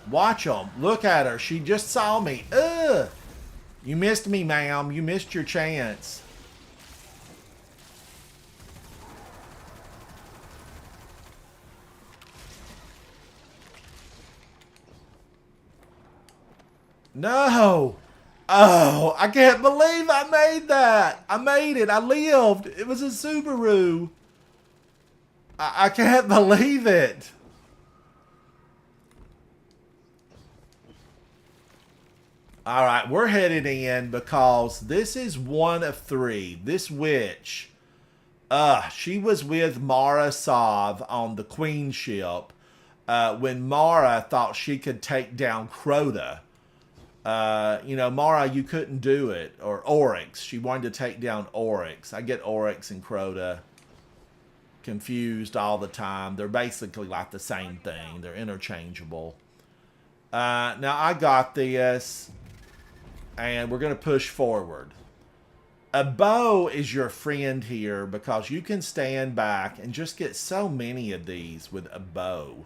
Watch them. Look at her. She just saw me. Ugh. You missed me, ma'am. You missed your chance. No. Oh, I can't believe I made that. I made it. I lived. It was a Subaru. I can't believe it. All right, we're headed in because this is one of three. This witch, she was with Mara Sov on the Queen ship when Mara thought she could take down Crota. You know, Mara, you couldn't do it. Or Oryx. She wanted to take down Oryx. I get Oryx and Crota confused all the time. They're basically like the same thing. They're interchangeable. Now, I got this. And we're going to push forward. A bow is your friend here because you can stand back and just get so many of these with a bow.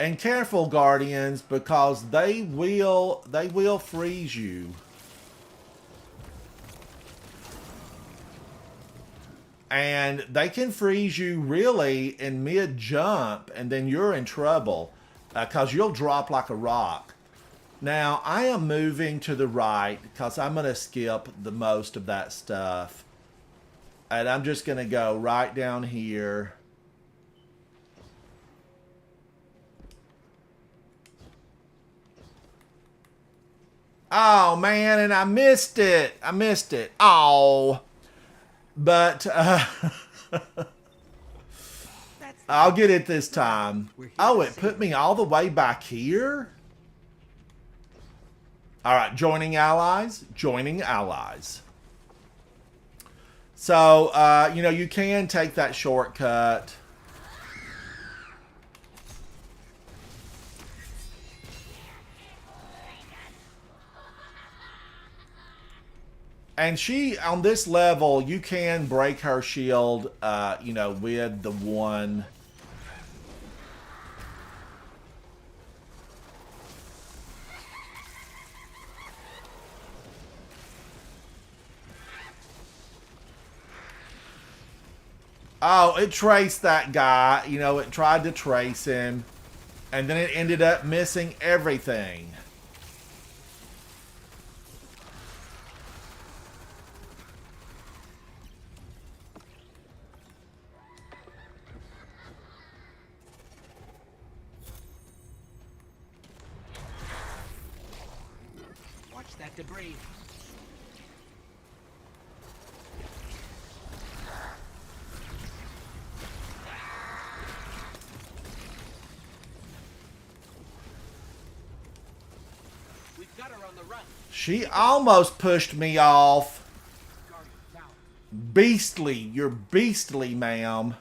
And careful, Guardians, because they will freeze you. And they can freeze you really in mid-jump, and then you're in trouble because you'll drop like a rock. Now, I am moving to the right because I'm going to skip the most of that stuff. And I'm just going to go right down here. Oh, man, and I missed it. I missed it. Oh. But I'll get it this time. Oh, it put me all the way back here? All right, joining allies. Joining allies. So, you know, you can take that shortcut. And she, on this level, you can break her shield, you know, with the one. Oh, it traced that guy. You know, it tried to trace him. And then it ended up missing everything. Debris. on the run. She almost pushed me off. Guardian down. Beastly. You're beastly, ma'am.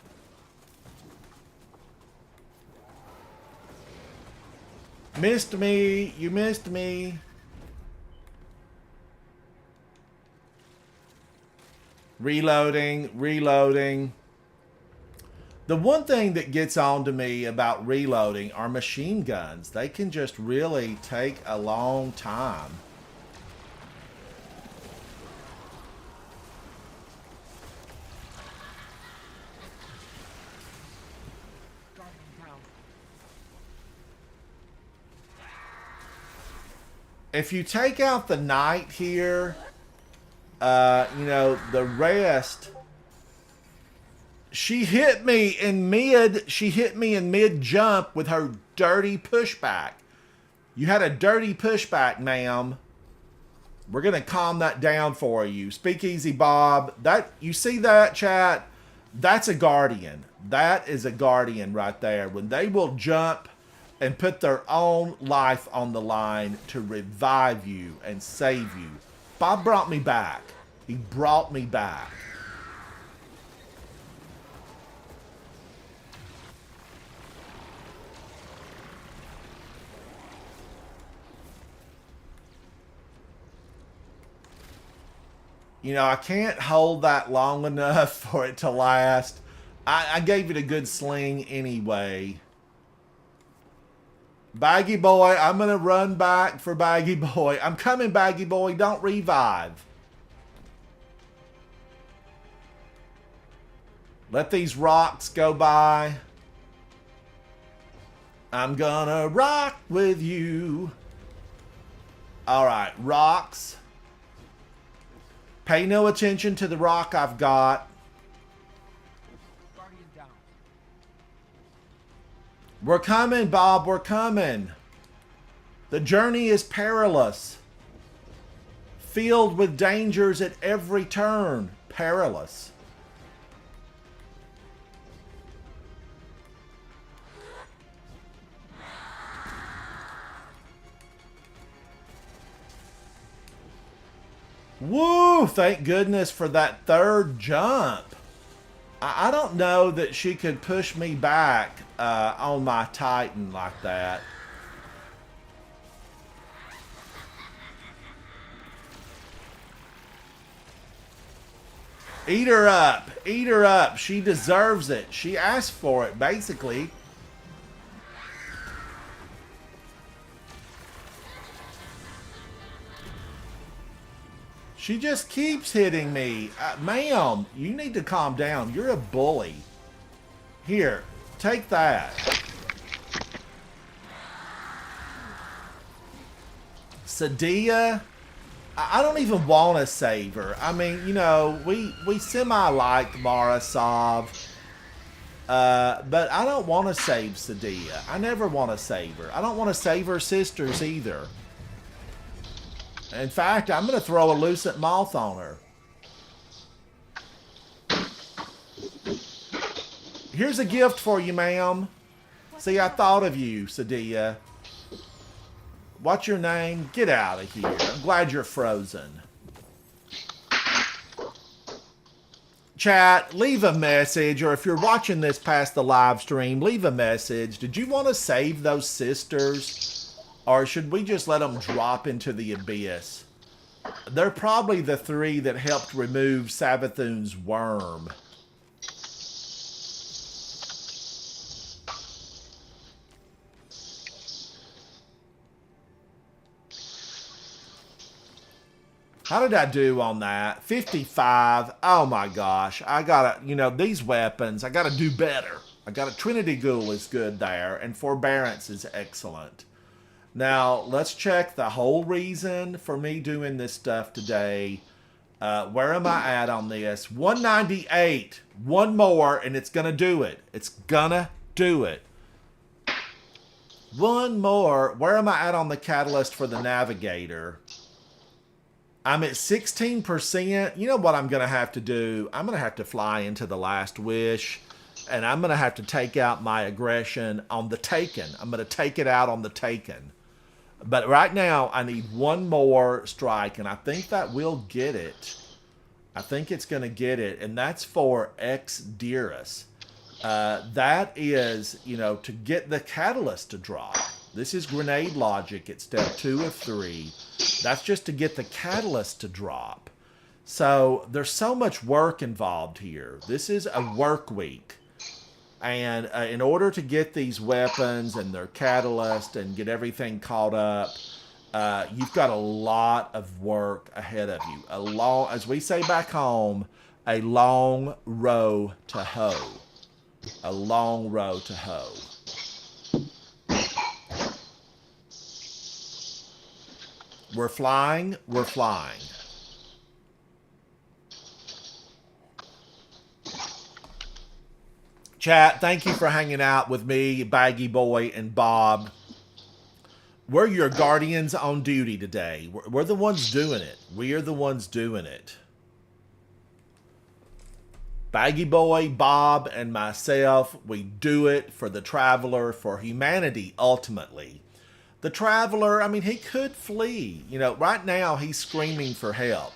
Missed me. You missed me. Reloading. Reloading. The one thing that gets on to me about reloading are machine guns. They can just really take a long time. Guardian down. If you take out the knight here, you know, the rest... She hit me in mid jump with her dirty pushback. You had a dirty pushback, ma'am. We're going to calm that down for you. Speak easy, Bob. That, you see that, chat? That's a guardian. That is a guardian right there. When they will jump and put their own life on the line to revive you and save you. Bob brought me back. He brought me back. You know, I can't hold that long enough for it to last. I gave it a good sling anyway. Baggy boy, I'm going to run back for Baggy boy. I'm coming, Baggy boy. Don't revive. Let these rocks go by. I'm gonna rock with you. All right, rocks. Pay no attention to the rock I've got. Guardian down. We're coming, Bob. We're coming. The journey is perilous. Filled with dangers at every turn. Perilous. Woo! Thank goodness for that third jump. I don't know that she could push me back on my Titan like that. Eat her up. Eat her up. She deserves it. She asked for it, basically. She just keeps hitting me. Ma'am, you need to calm down. You're a bully. Here, take that. Sadia, I don't even want to save her. I mean, you know, we semi-liked Marasov. But I don't want to save Sadia. I never want to save her. I don't want to save her sisters either. In fact, I'm going to throw a Lucent Moth on her. Here's a gift for you, ma'am. See, I thought of you, Sadia. What's your name? Get out of here. I'm glad you're frozen. Chat, leave a message, or if you're watching this past the live stream, leave a message. Did you want to save those sisters? Or should we just let them drop into the abyss? They're probably the three that helped remove Savathun's worm. How did I do on that? 55. Oh my gosh. I gotta, you know, these weapons, I gotta do better. I got a Trinity Ghoul is good there, and Forbearance is excellent. Now, let's check the whole reason for me doing this stuff today. Where am I at on this? 198. One more, and it's going to do it. It's going to do it. One more. Where am I at on the catalyst for the Navigator? I'm at 16%. You know what I'm going to have to do? I'm going to have to fly into the Last Wish, and I'm going to have to take out my aggression on the Taken. I'm going to take it out on the Taken. But right now, I need one more strike, and I think that will get it. I think it's going to get it, and that's for Diris. That is, you know, to get the catalyst to drop. This is grenade logic at step 2 of 3. That's just to get the catalyst to drop. So there's so much work involved here. This is a work week. And in order to get these weapons and their catalyst and get everything caught up, you've got a lot of work ahead of you. A long, as we say back home, a long row to hoe. A long row to hoe. We're flying. We're flying. Chat, thank you for hanging out with me, Baggy Boy, and Bob. We're your guardians on duty today. We're the ones doing it. We are the ones doing it. Baggy Boy, Bob, and myself, we do it for the Traveler, for humanity, ultimately. The Traveler, I mean, he could flee. You know, right now, he's screaming for help.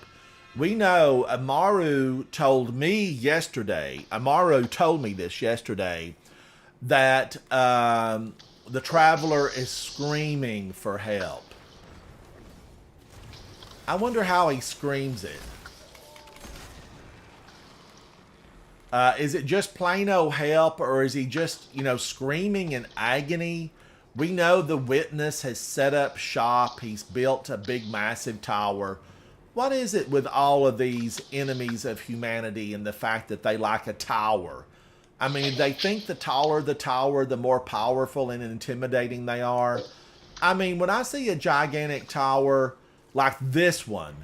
We know Amaru told me yesterday, Amaru told me this yesterday, that the Traveler is screaming for help. I wonder how he screams it. Is it just plain old help, or is he just, you know, screaming in agony? We know the Witness has set up shop. He's built a big, massive tower. What is it with all of these enemies of humanity and the fact that they like a tower? I mean, they think the taller the tower, the more powerful and intimidating they are. I mean, when I see a gigantic tower like this one,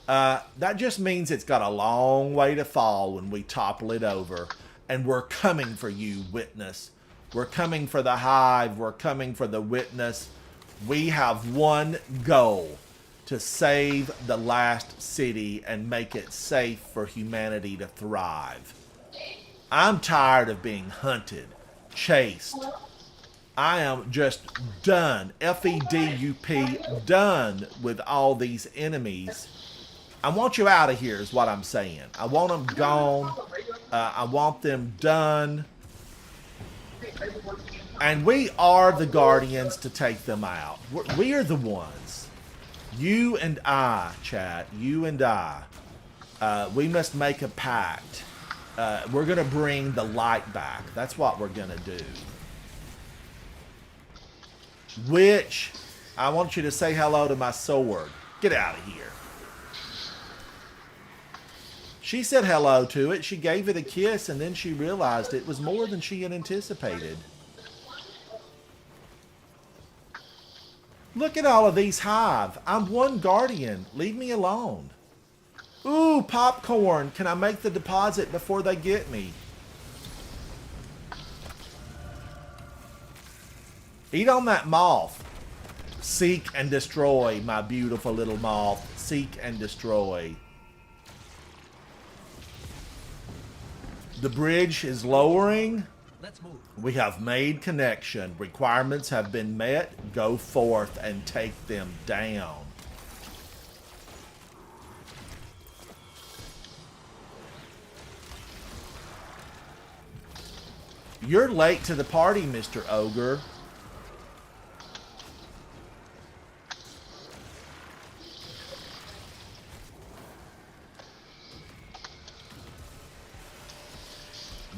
that just means it's got a long way to fall when we topple it over. And we're coming for you, Witness. We're coming for the Hive. We're coming for the Witness. We have one goal: to save the last city and make it safe for humanity to thrive. I'm tired of being hunted, chased. I am just done, F-E-D-U-P, done with all these enemies. I want you out of here is what I'm saying. I want them gone. I want them done. And we are the guardians to take them out. We are the ones. You and I, chat, you and I, we must make a pact. We're going to bring the light back. That's what we're going to do. Witch, I want you to say hello to my sword. Get out of here. She said hello to it. She gave it a kiss, and then she realized it was more than she had anticipated. Look at all of these Hive. I'm one guardian. Leave me alone. Ooh, popcorn. Can I make the deposit before they get me? Eat on that moth. Seek and destroy, my beautiful little moth. Seek and destroy. The bridge is lowering. Let's move. We have made connection. Requirements have been met. Go forth and take them down. You're late to the party, Mr. Ogre.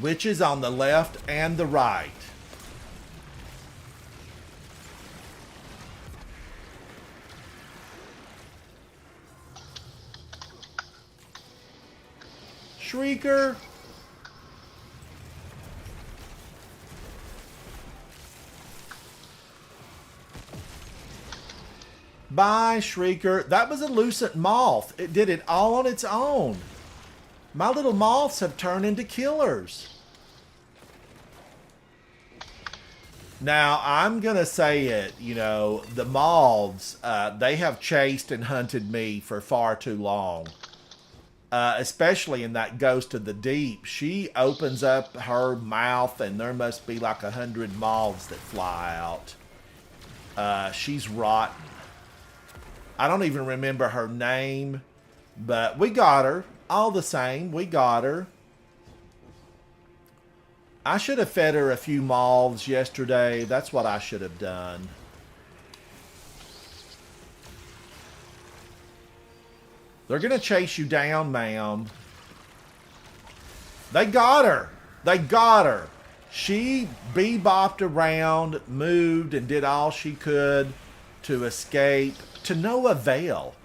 Witches on the left and the right. Shrieker. Bye, Shrieker. That was a lucent moth. It did it all on its own. My little moths have turned into killers. Now, I'm going to say it, you know, the moths, they have chased and hunted me for far too long. Especially in that Ghost of the Deep. She opens up her mouth and there must be like 100 moths that fly out. She's rotten. I don't even remember her name, but we got her. All the same, we got her. I should have fed her a few moths yesterday. That's what I should have done. They're going to chase you down, ma'am. They got her. They got her. She bebopped around, moved, and did all she could to escape. To no avail.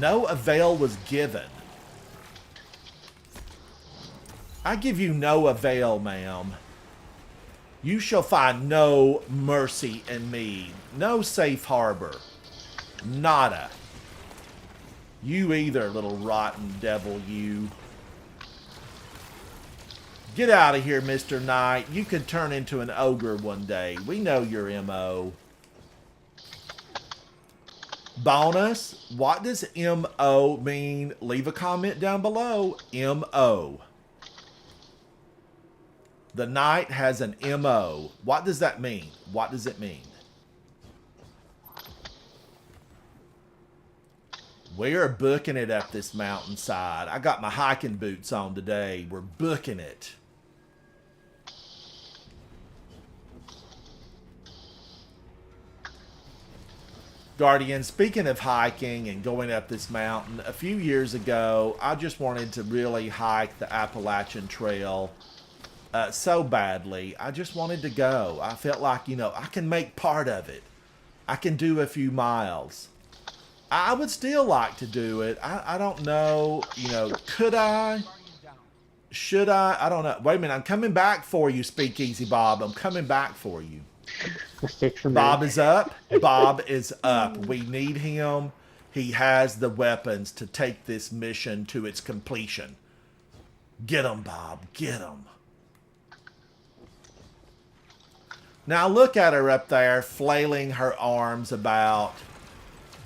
No avail was given. I give you no avail, ma'am. You shall find no mercy in me. No safe harbor. Nada. You either, little rotten devil, you. Get out of here, Mr. Knight. You could turn into an ogre one day. We know your M.O. Bonus, what does M.O. mean? Leave a comment down below. M.O. The Knight has an M.O. What does that mean? What does it mean? We are booking it up this mountainside. I got my hiking boots on today. We're booking it. Guardian, speaking of hiking and going up this mountain, a few years ago, I just wanted to really hike the Appalachian Trail so badly. I just wanted to go. I felt like, you know, I can make part of it. I can do a few miles. I would still like to do it. I don't know, you know, could I? Should I? I don't know. Wait a minute, I'm coming back for you, Speakeasy Bob. I'm coming back for you. Bob is up. Bob is up. We need him. He has the weapons to take this mission to its completion. Get him, Bob. Get him. Now look at her up there, flailing her arms about.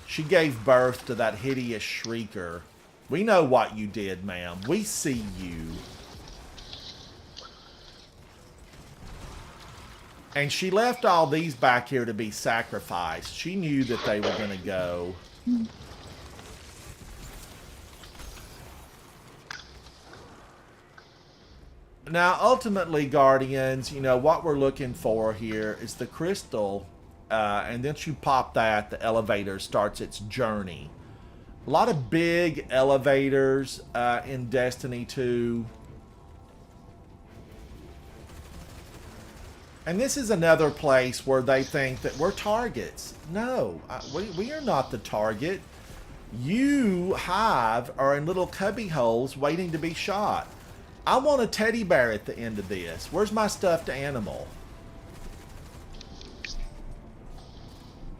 She gave birth to that hideous shrieker. We know what you did, ma'am. We see you. And she left all these back here to be sacrificed. She knew that they were going to go. Now, ultimately, Guardians, you know, what we're looking for here is the crystal. And once you pop that, the elevator starts its journey. A lot of big elevators in Destiny 2. And this is another place where they think that we're targets. No, we are not the target. You, Hive, are in little cubby holes waiting to be shot. I want a teddy bear at the end of this. Where's my stuffed animal?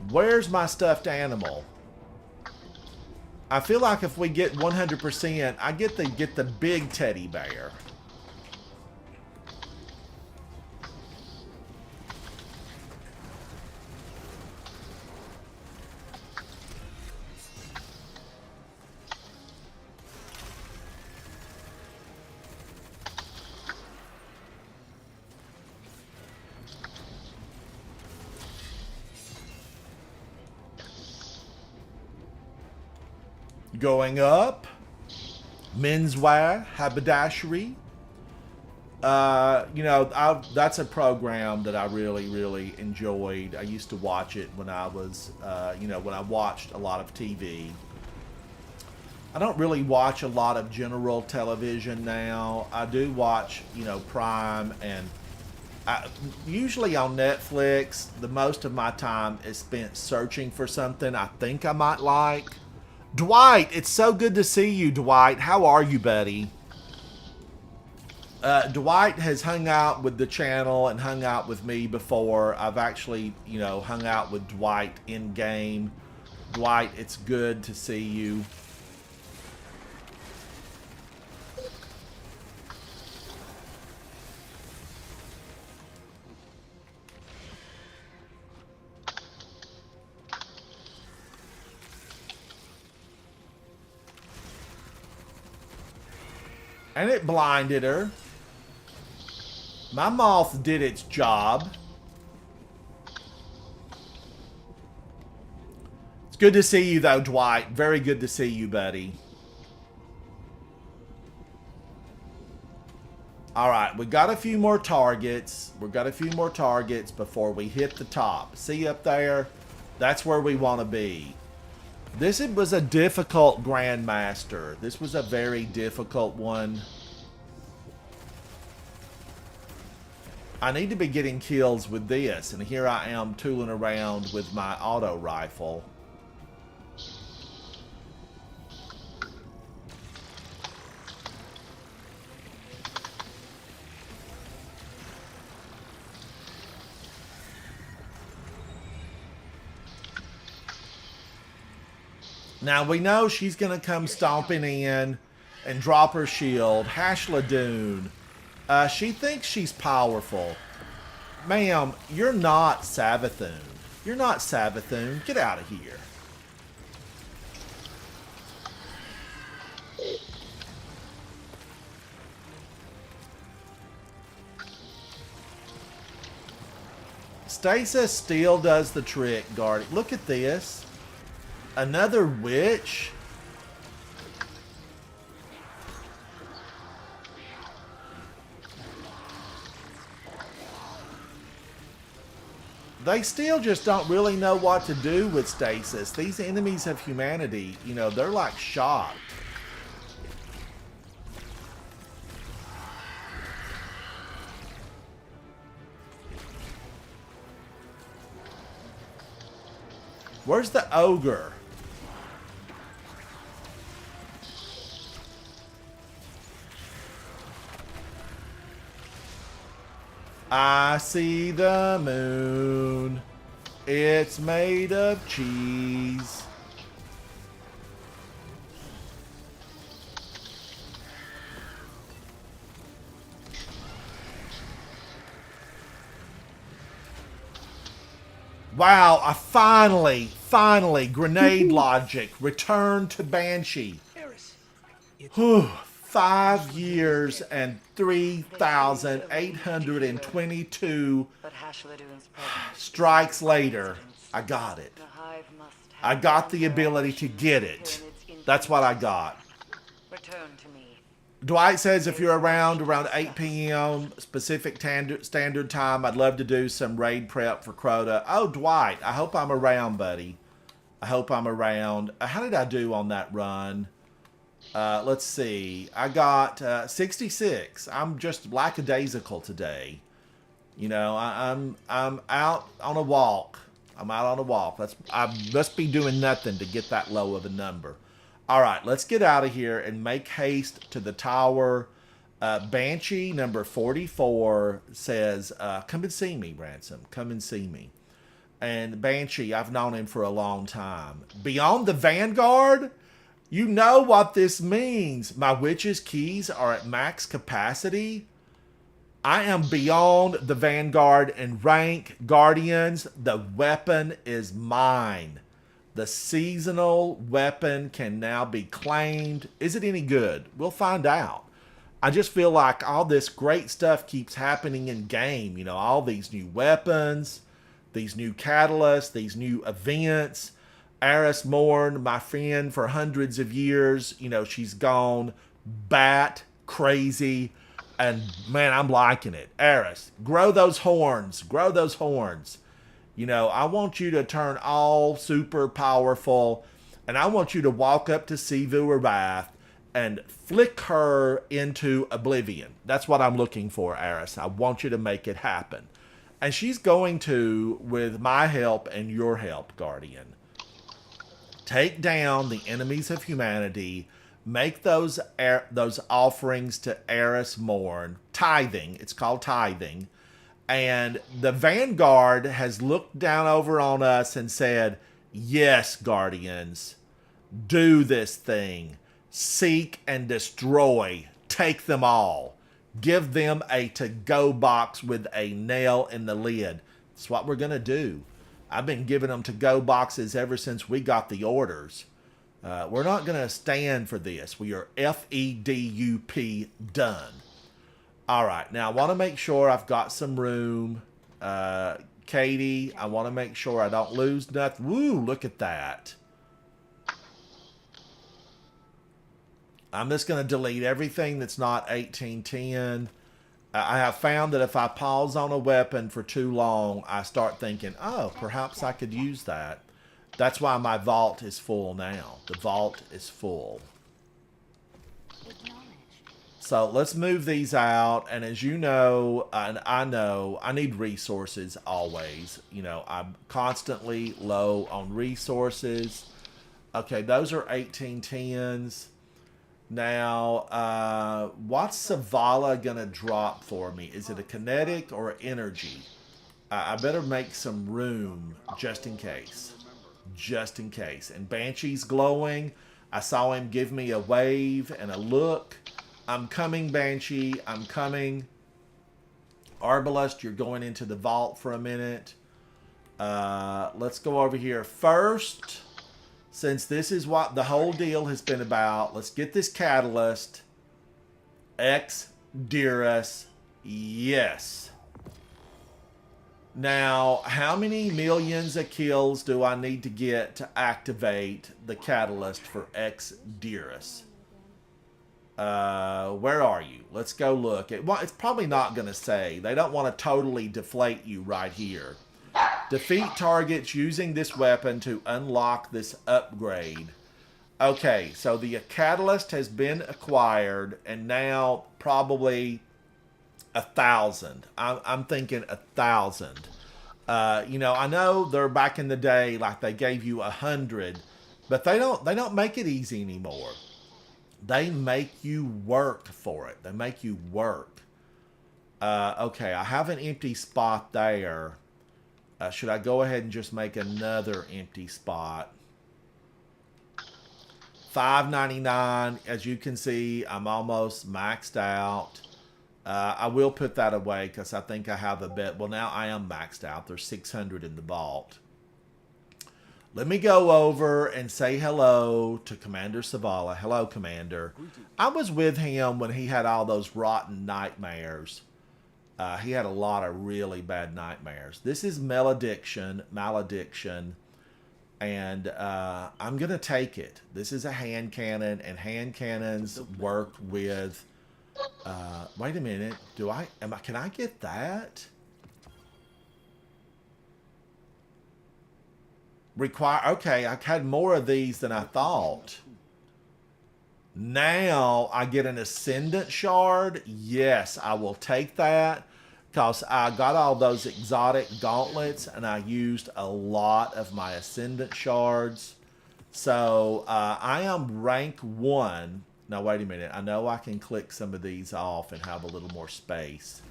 Where's my stuffed animal? I feel like if we get 100%, I get the big teddy bear. Going up, menswear, haberdashery. You know, that's a program that I really, really enjoyed. I used to watch it when I was, you know, when I watched a lot of TV. I don't really watch a lot of general television now. I do watch, you know, Prime, and usually on Netflix, the most of my time is spent searching for something I think I might like. Dwight, it's so good to see you, Dwight. How are you, buddy? Dwight has hung out with the channel and hung out with me before. I've actually, you know, hung out with Dwight in game. Dwight, it's good to see you. And it blinded her. My moth did its job. Good to see you, though, Dwight. Very good to see you, buddy. All right, we got a few more targets. We've got a few more targets before we hit the top. See up there? That's where we want to be. This was a difficult Grandmaster. This was a very difficult one. I need to be getting kills with this, and here I am tooling around with my auto rifle. Now, we know she's going to come stomping in and drop her shield. Hashladoon. She thinks she's powerful. Ma'am, you're not Savathun. You're not Savathun. Get out of here. Stasis still does the trick, Guardian. Look at this. Another witch? They still just don't really know what to do with Stasis. These enemies of humanity, you know, they're like shocked. Where's the ogre? I see the moon. It's made of cheese. Wow, I finally, grenade logic returned to Banshee. Whew. 5 years and 3,822 strikes later, I got it. I got the ability to get it. That's what I got. Return to me. Dwight says if you're around 8 p.m. Pacific Standard Time, I'd love to do some raid prep for Crota. Oh, Dwight, I hope I'm around, buddy. I hope I'm around. How did I do on that run? Let's see. I got 66. I'm just lackadaisical today. You know, I'm out on a walk. I'm out on a walk. I must be doing nothing to get that low of a number. All right, let's get out of here and make haste to the tower. Banshee number 44 says, come and see me, Ransom. Come and see me. And Banshee, I've known him for a long time. Beyond the Vanguard? You know what this means. My witch's keys are at max capacity. I am beyond the Vanguard in rank. Guardians, the weapon is mine. The seasonal weapon can now be claimed. Is it any good? We'll find out. I just feel like all this great stuff keeps happening in game. You know, all these new weapons, these new catalysts, these new events. Eris Morn, my friend for hundreds of years, you know, she's gone bat crazy. And man, I'm liking it. Eris, grow those horns. Grow those horns. You know, I want you to turn all super powerful. And I want you to walk up to Sivu Arath and flick her into oblivion. That's what I'm looking for, Eris. I want you to make it happen. And she's going to, with my help and your help, Guardian. Take down the enemies of humanity. Make those offerings to Eris Morn. Tithing. It's called tithing. And the Vanguard has looked down over on us and said, yes, Guardians, do this thing. Seek and destroy. Take them all. Give them a to-go box with a nail in the lid. That's what we're going to do. I've been giving them to-go boxes ever since we got the orders. We're not going to stand for this. We are FEDUP done. All right. Now, I want to make sure I've got some room. Katie, I want to make sure I don't lose nothing. Woo, look at that. I'm just going to delete everything that's not 1810. I have found that if I pause on a weapon for too long, I start thinking, oh, perhaps I could use that. That's why my vault is full now. The vault is full. So let's move these out. And as you know, and I know, I need resources always. You know, I'm constantly low on resources. Okay, those are 1810s. Now, what's Savala going to drop for me? Is it a kinetic or an energy? I better make some room just in case. Just in case. And Banshee's glowing. I saw him give me a wave and a look. I'm coming, Banshee. I'm coming. Arbalest, you're going into the vault for a minute. Let's go over here first. Since this is what the whole deal has been about, let's get this catalyst. Diris. Yes. Now, how many millions of kills do I need to get to activate the catalyst for Diris? Where are you? Let's go look. It's probably not going to say. They don't want to totally deflate you right here. Defeat targets using this weapon to unlock this upgrade. Okay, so the catalyst has been acquired, and now probably 1,000. I'm thinking 1,000. You know, I know they're back in the day, like they gave you 100, but they don't make it easy anymore. They make you work for it. They make you work. Okay, I have an empty spot there. Should I go ahead and just make another empty spot? $5.99. As you can see, I'm almost maxed out. I will put that away because I think I have a bit. Well, now I am maxed out. There's 600 in the vault. Let me go over and say hello to Commander Savala. Hello, Commander. I was with him when he had all those rotten nightmares. He had a lot of really bad nightmares. This is Malediction, and I'm going to take it. This is a hand cannon, and hand cannons work with... wait a minute. Can I get that? Okay, I had more of these than I thought. Now I get an Ascendant Shard. Yes, I will take that. Because I got all those exotic gauntlets and I used a lot of my Ascendant Shards. So I am rank 1. Now wait a minute. I know I can click some of these off and have a little more space.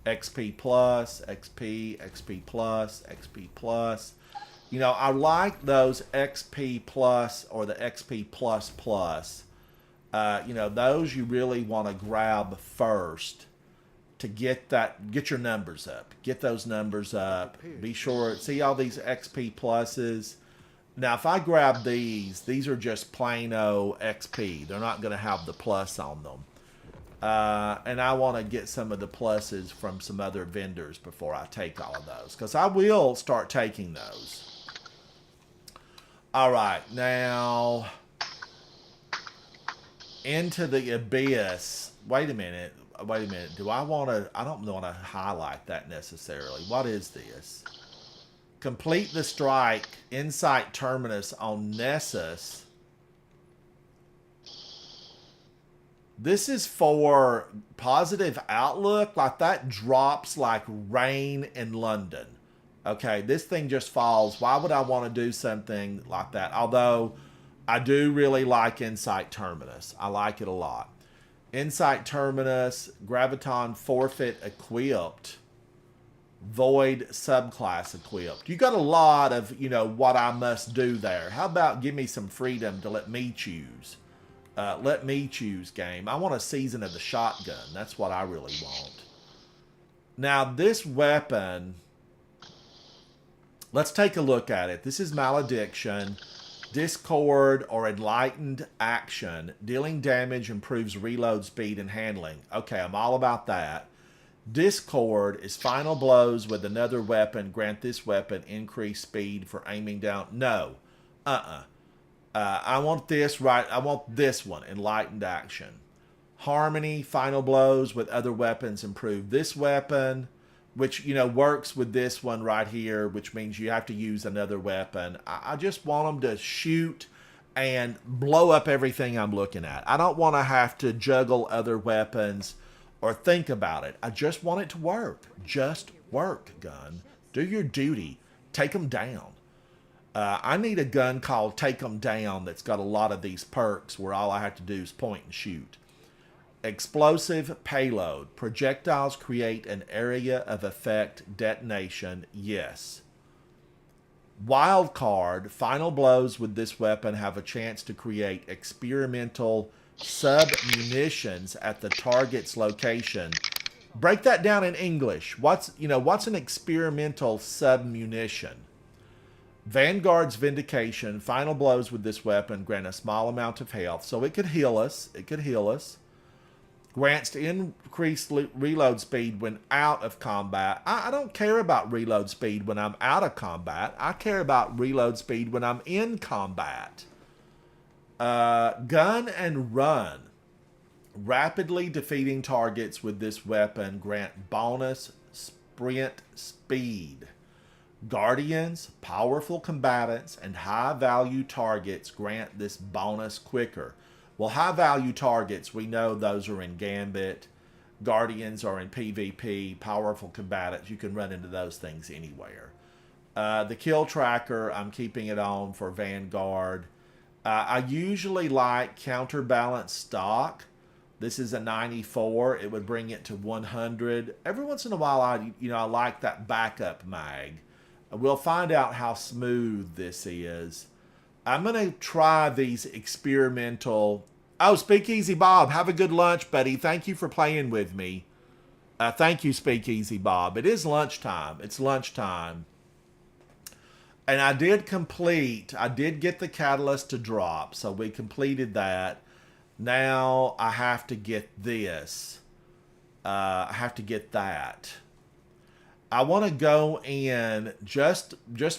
XP plus, XP, XP plus, XP plus. You know, I like those XP plus or the XP plus plus. You know, those you really want to grab first to get your numbers up. Get those numbers up. Be sure, see all these XP pluses. Now, if I grab these are just plain old XP. They're not going to have the plus on them. And I want to get some of the pluses from some other vendors before I take all of those. Because I will start taking those. All right, now into the abyss. Wait a minute. Do I want to... I don't want to highlight that necessarily. What is this? Complete the strike. Insight Terminus on Nessus. This is for positive outlook. Like that drops like rain in London. Okay, this thing just falls. Why would I want to do something like that? Although I do really like Insight Terminus. I like it a lot. Insight Terminus, Graviton Forfeit equipped, Void subclass equipped. You got a lot of, you know, what I must do there. How about give me some freedom to let me choose? Let me choose, game. I want a Season of the Shotgun. That's what I really want. Now, this weapon, let's take a look at it. This is Malediction. Discord or Enlightened Action. Dealing damage improves reload speed and handling. Okay, I'm all about that. Discord is final blows with another weapon. Grant this weapon increased speed for aiming down. No. I want this right. I want this one, enlightened action. Harmony, final blows with other weapons improve this weapon, which, you know, works with this one right here, which means you have to use another weapon. I just want them to shoot and blow up everything I'm looking at. I don't want to have to juggle other weapons or think about it. I just want it to work. Just work, gun. Do your duty. Take them down. I need a gun called Take 'em Down that's got a lot of these perks where all I have to do is point and shoot. Explosive payload. Projectiles create an area of effect detonation. Yes. Wild card. Final blows with this weapon have a chance to create experimental sub-munitions at the target's location. Break that down in English. What's an experimental sub-munition? Vanguard's Vindication. Final blows with this weapon grant a small amount of health. So it could heal us. It could heal us. Grants increased reload speed when out of combat. I don't care about reload speed when I'm out of combat. I care about reload speed when I'm in combat. Gun and run. Rapidly defeating targets with this weapon grant bonus sprint speed. Guardians, powerful combatants, and high-value targets grant this bonus quicker. Well, high-value targets, we know those are in Gambit. Guardians are in PvP. Powerful combatants, you can run into those things anywhere. The kill tracker, I'm keeping it on for Vanguard. I usually like counterbalance stock. This is a 94. It would bring it to 100. Every once in a while, I like that backup mag. We'll find out how smooth this is. I'm going to try these experimental... Oh, Speakeasy Bob, have a good lunch, buddy. Thank you for playing with me. Thank you, Speakeasy Bob. It is lunchtime. It's lunchtime. And I did get the catalyst to drop, so we completed that. Now I have to get this. I have to get that. I want to go in just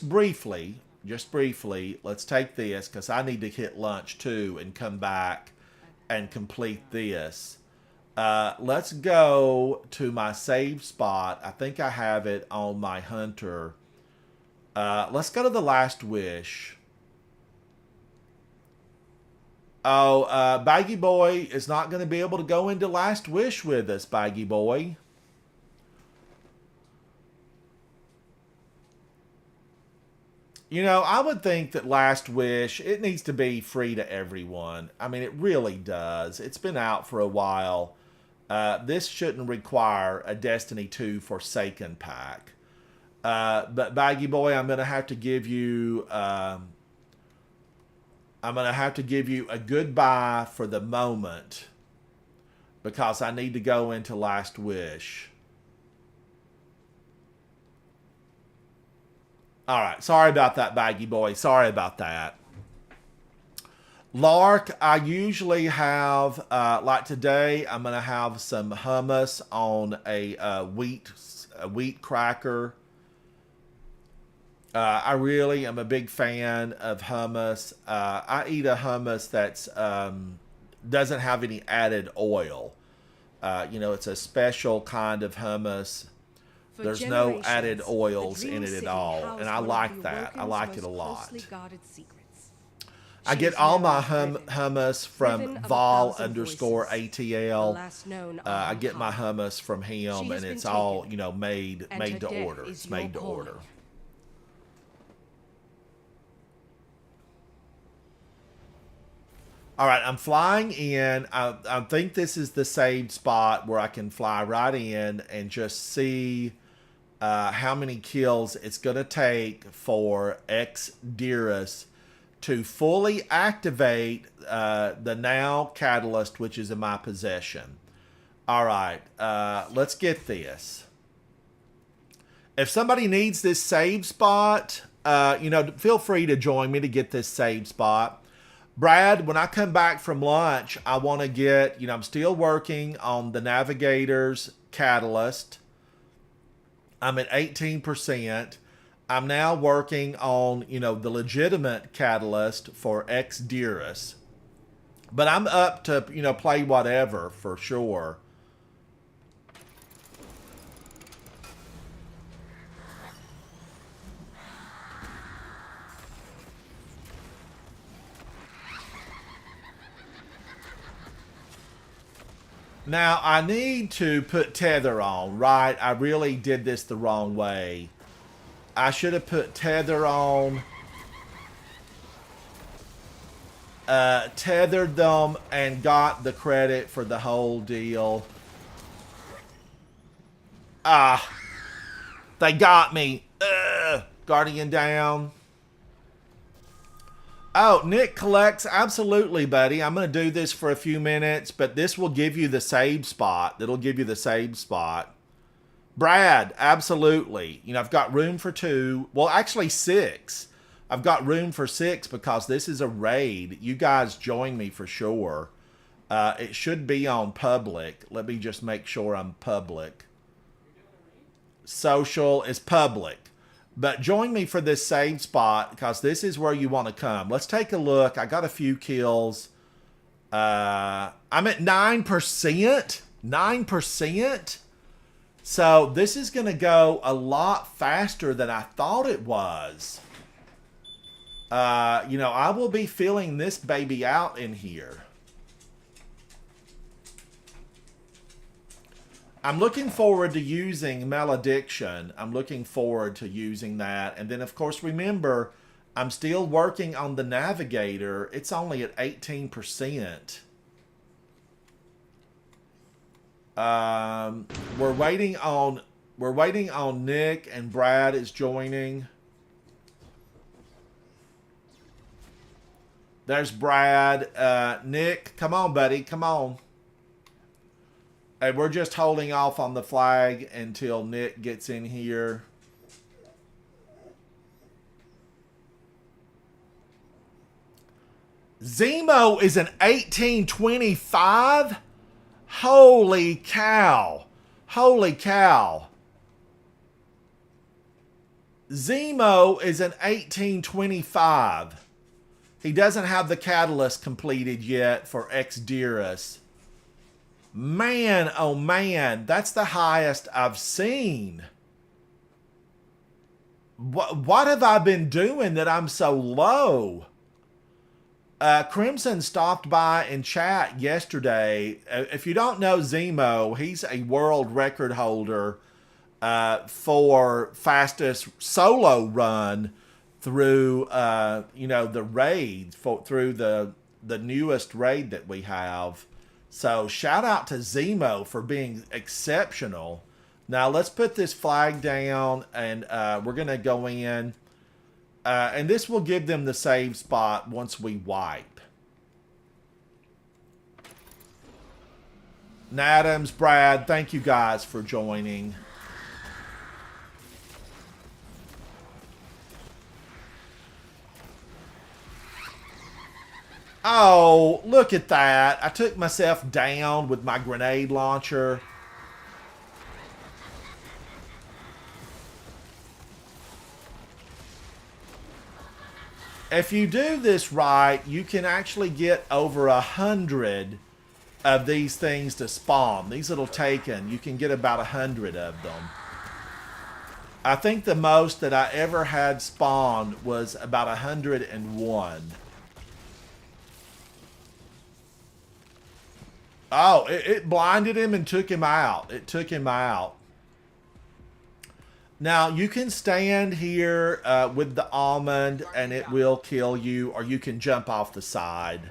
briefly. Let's take this because I need to hit lunch too and come back and complete this. Let's go to my save spot. I think I have it on my hunter. Let's go to the last wish. Oh, Baggy Boy is not going to be able to go into last wish with us, Baggy Boy. You know, I would think that Last Wish, it needs to be free to everyone. I mean, it really does. It's been out for a while. This shouldn't require a Destiny 2 Forsaken pack. But Baggy Boy, I'm going to have to give you... I'm going to have to give you a goodbye for the moment. Because I need to go into Last Wish. All right, sorry about that, Baggy Boy. Sorry about that. Lark, I usually have, like today, I'm going to have some hummus on a wheat cracker. I really am a big fan of hummus. I eat a hummus that's doesn't have any added oil. It's a special kind of hummus. There's no added oils in it at all. And I like that. I like it a lot. I get all my hummus from Vol_ATL. I get my hummus from him, and it's all, made to order. It's made to order. All right, I'm flying in. I think this is the saved spot where I can fly right in and just see how many kills it's going to take for Diris to fully activate the now catalyst, which is in my possession. All right, let's get this. If somebody needs this save spot, feel free to join me to get this save spot. Brad, when I come back from lunch, I want to get, I'm still working on the Navigator's catalyst. I'm at 18%. I'm now working on, the legitimate catalyst for Diris. But I'm up to, play whatever for sure. Now, I need to put tether on, right? I really did this the wrong way. I should have put tether on. Tethered them and got the credit for the whole deal. Ah. They got me. Guardian down. Oh, Nick collects. Absolutely, buddy. I'm going to do this for a few minutes, but this will give you the save spot. That'll give you the save spot. Brad, absolutely. I've got room for 2. Well, actually 6. I've got room for 6 because this is a raid. You guys join me for sure. It should be on public. Let me just make sure I'm public. Social is public. But join me for this save spot because this is where you want to come. Let's take a look. I got a few kills. I'm at 9%. 9%. So this is going to go a lot faster than I thought it was. I will be filling this baby out in here. I'm looking forward to using Malediction. I'm looking forward to using that. And then, of course, remember, I'm still working on the Navigator. It's only at 18%. We're waiting on Nick, and Brad is joining. There's Brad. Nick, come on, buddy. Come on. And we're just holding off on the flag until Nick gets in here. Zemo is an 1825? Holy cow. Holy cow. Zemo is an 1825. He doesn't have the catalyst completed yet for Diris. Man, oh man, that's the highest I've seen. What have I been doing that I'm so low? Crimson stopped by in chat yesterday. If you don't know Zemo, he's a world record holder for fastest solo run through, the raid, through the newest raid that we have. So shout out to Zemo for being exceptional. Now let's put this flag down and we're going to go in. And this will give them the save spot once we wipe. Nadams, Brad, thank you guys for joining. Oh, look at that. I took myself down with my grenade launcher. If you do this right, you can actually get over 100 of these things to spawn. These little taken, you can get about 100 of them. I think the most that I ever had spawn was about 101. Oh, it blinded him and took him out. It took him out. Now, you can stand here with the almond and it will kill you, or you can jump off the side.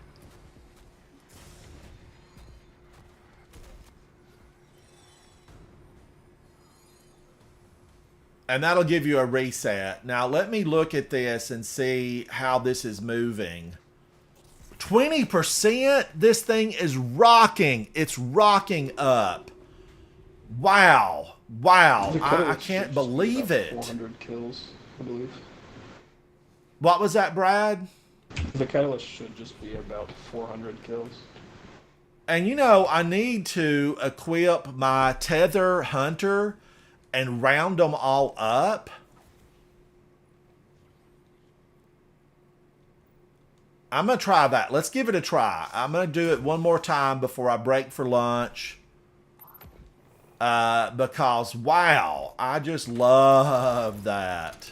And that'll give you a reset. Now, let me look at this and see how this is moving. 20%? This thing is rocking. It's rocking up. Wow. Wow. I can't believe it. 400 kills, I believe. What was that, Brad? The catalyst should just be about 400 kills. And I need to equip my Tether Hunter and round them all up. I'm going to try that. Let's give it a try. I'm going to do it one more time before I break for lunch. Because, wow, I just love that.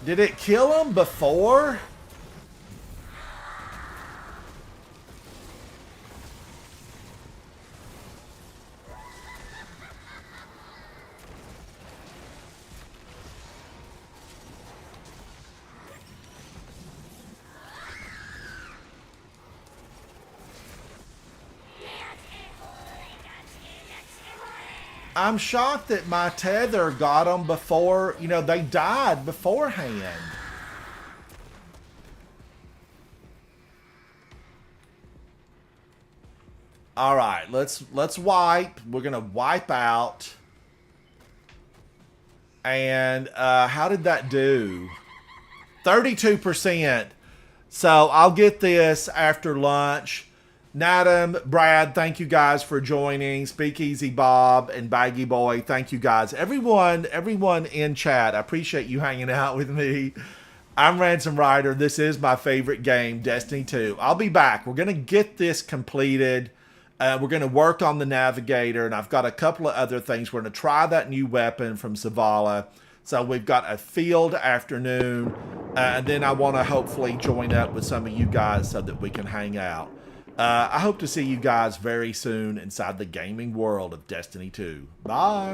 Did it kill him before? I'm shocked that my tether got them before, you know, they died beforehand. All right, let's wipe. We're gonna wipe out. And how did that do? 32%. So I'll get this after lunch. Nadam, Brad, thank you guys for joining. Speakeasy Bob and Baggy Boy, thank you guys. Everyone in chat, I appreciate you hanging out with me. I'm Ransom Rider. This is my favorite game, Destiny 2. I'll be back. We're going to get this completed. We're going to work on the Navigator, and I've got a couple of other things. We're going to try that new weapon from Zavala. So we've got a field afternoon, and then I want to hopefully join up with some of you guys so that we can hang out. I hope to see you guys very soon inside the gaming world of Destiny 2. Bye.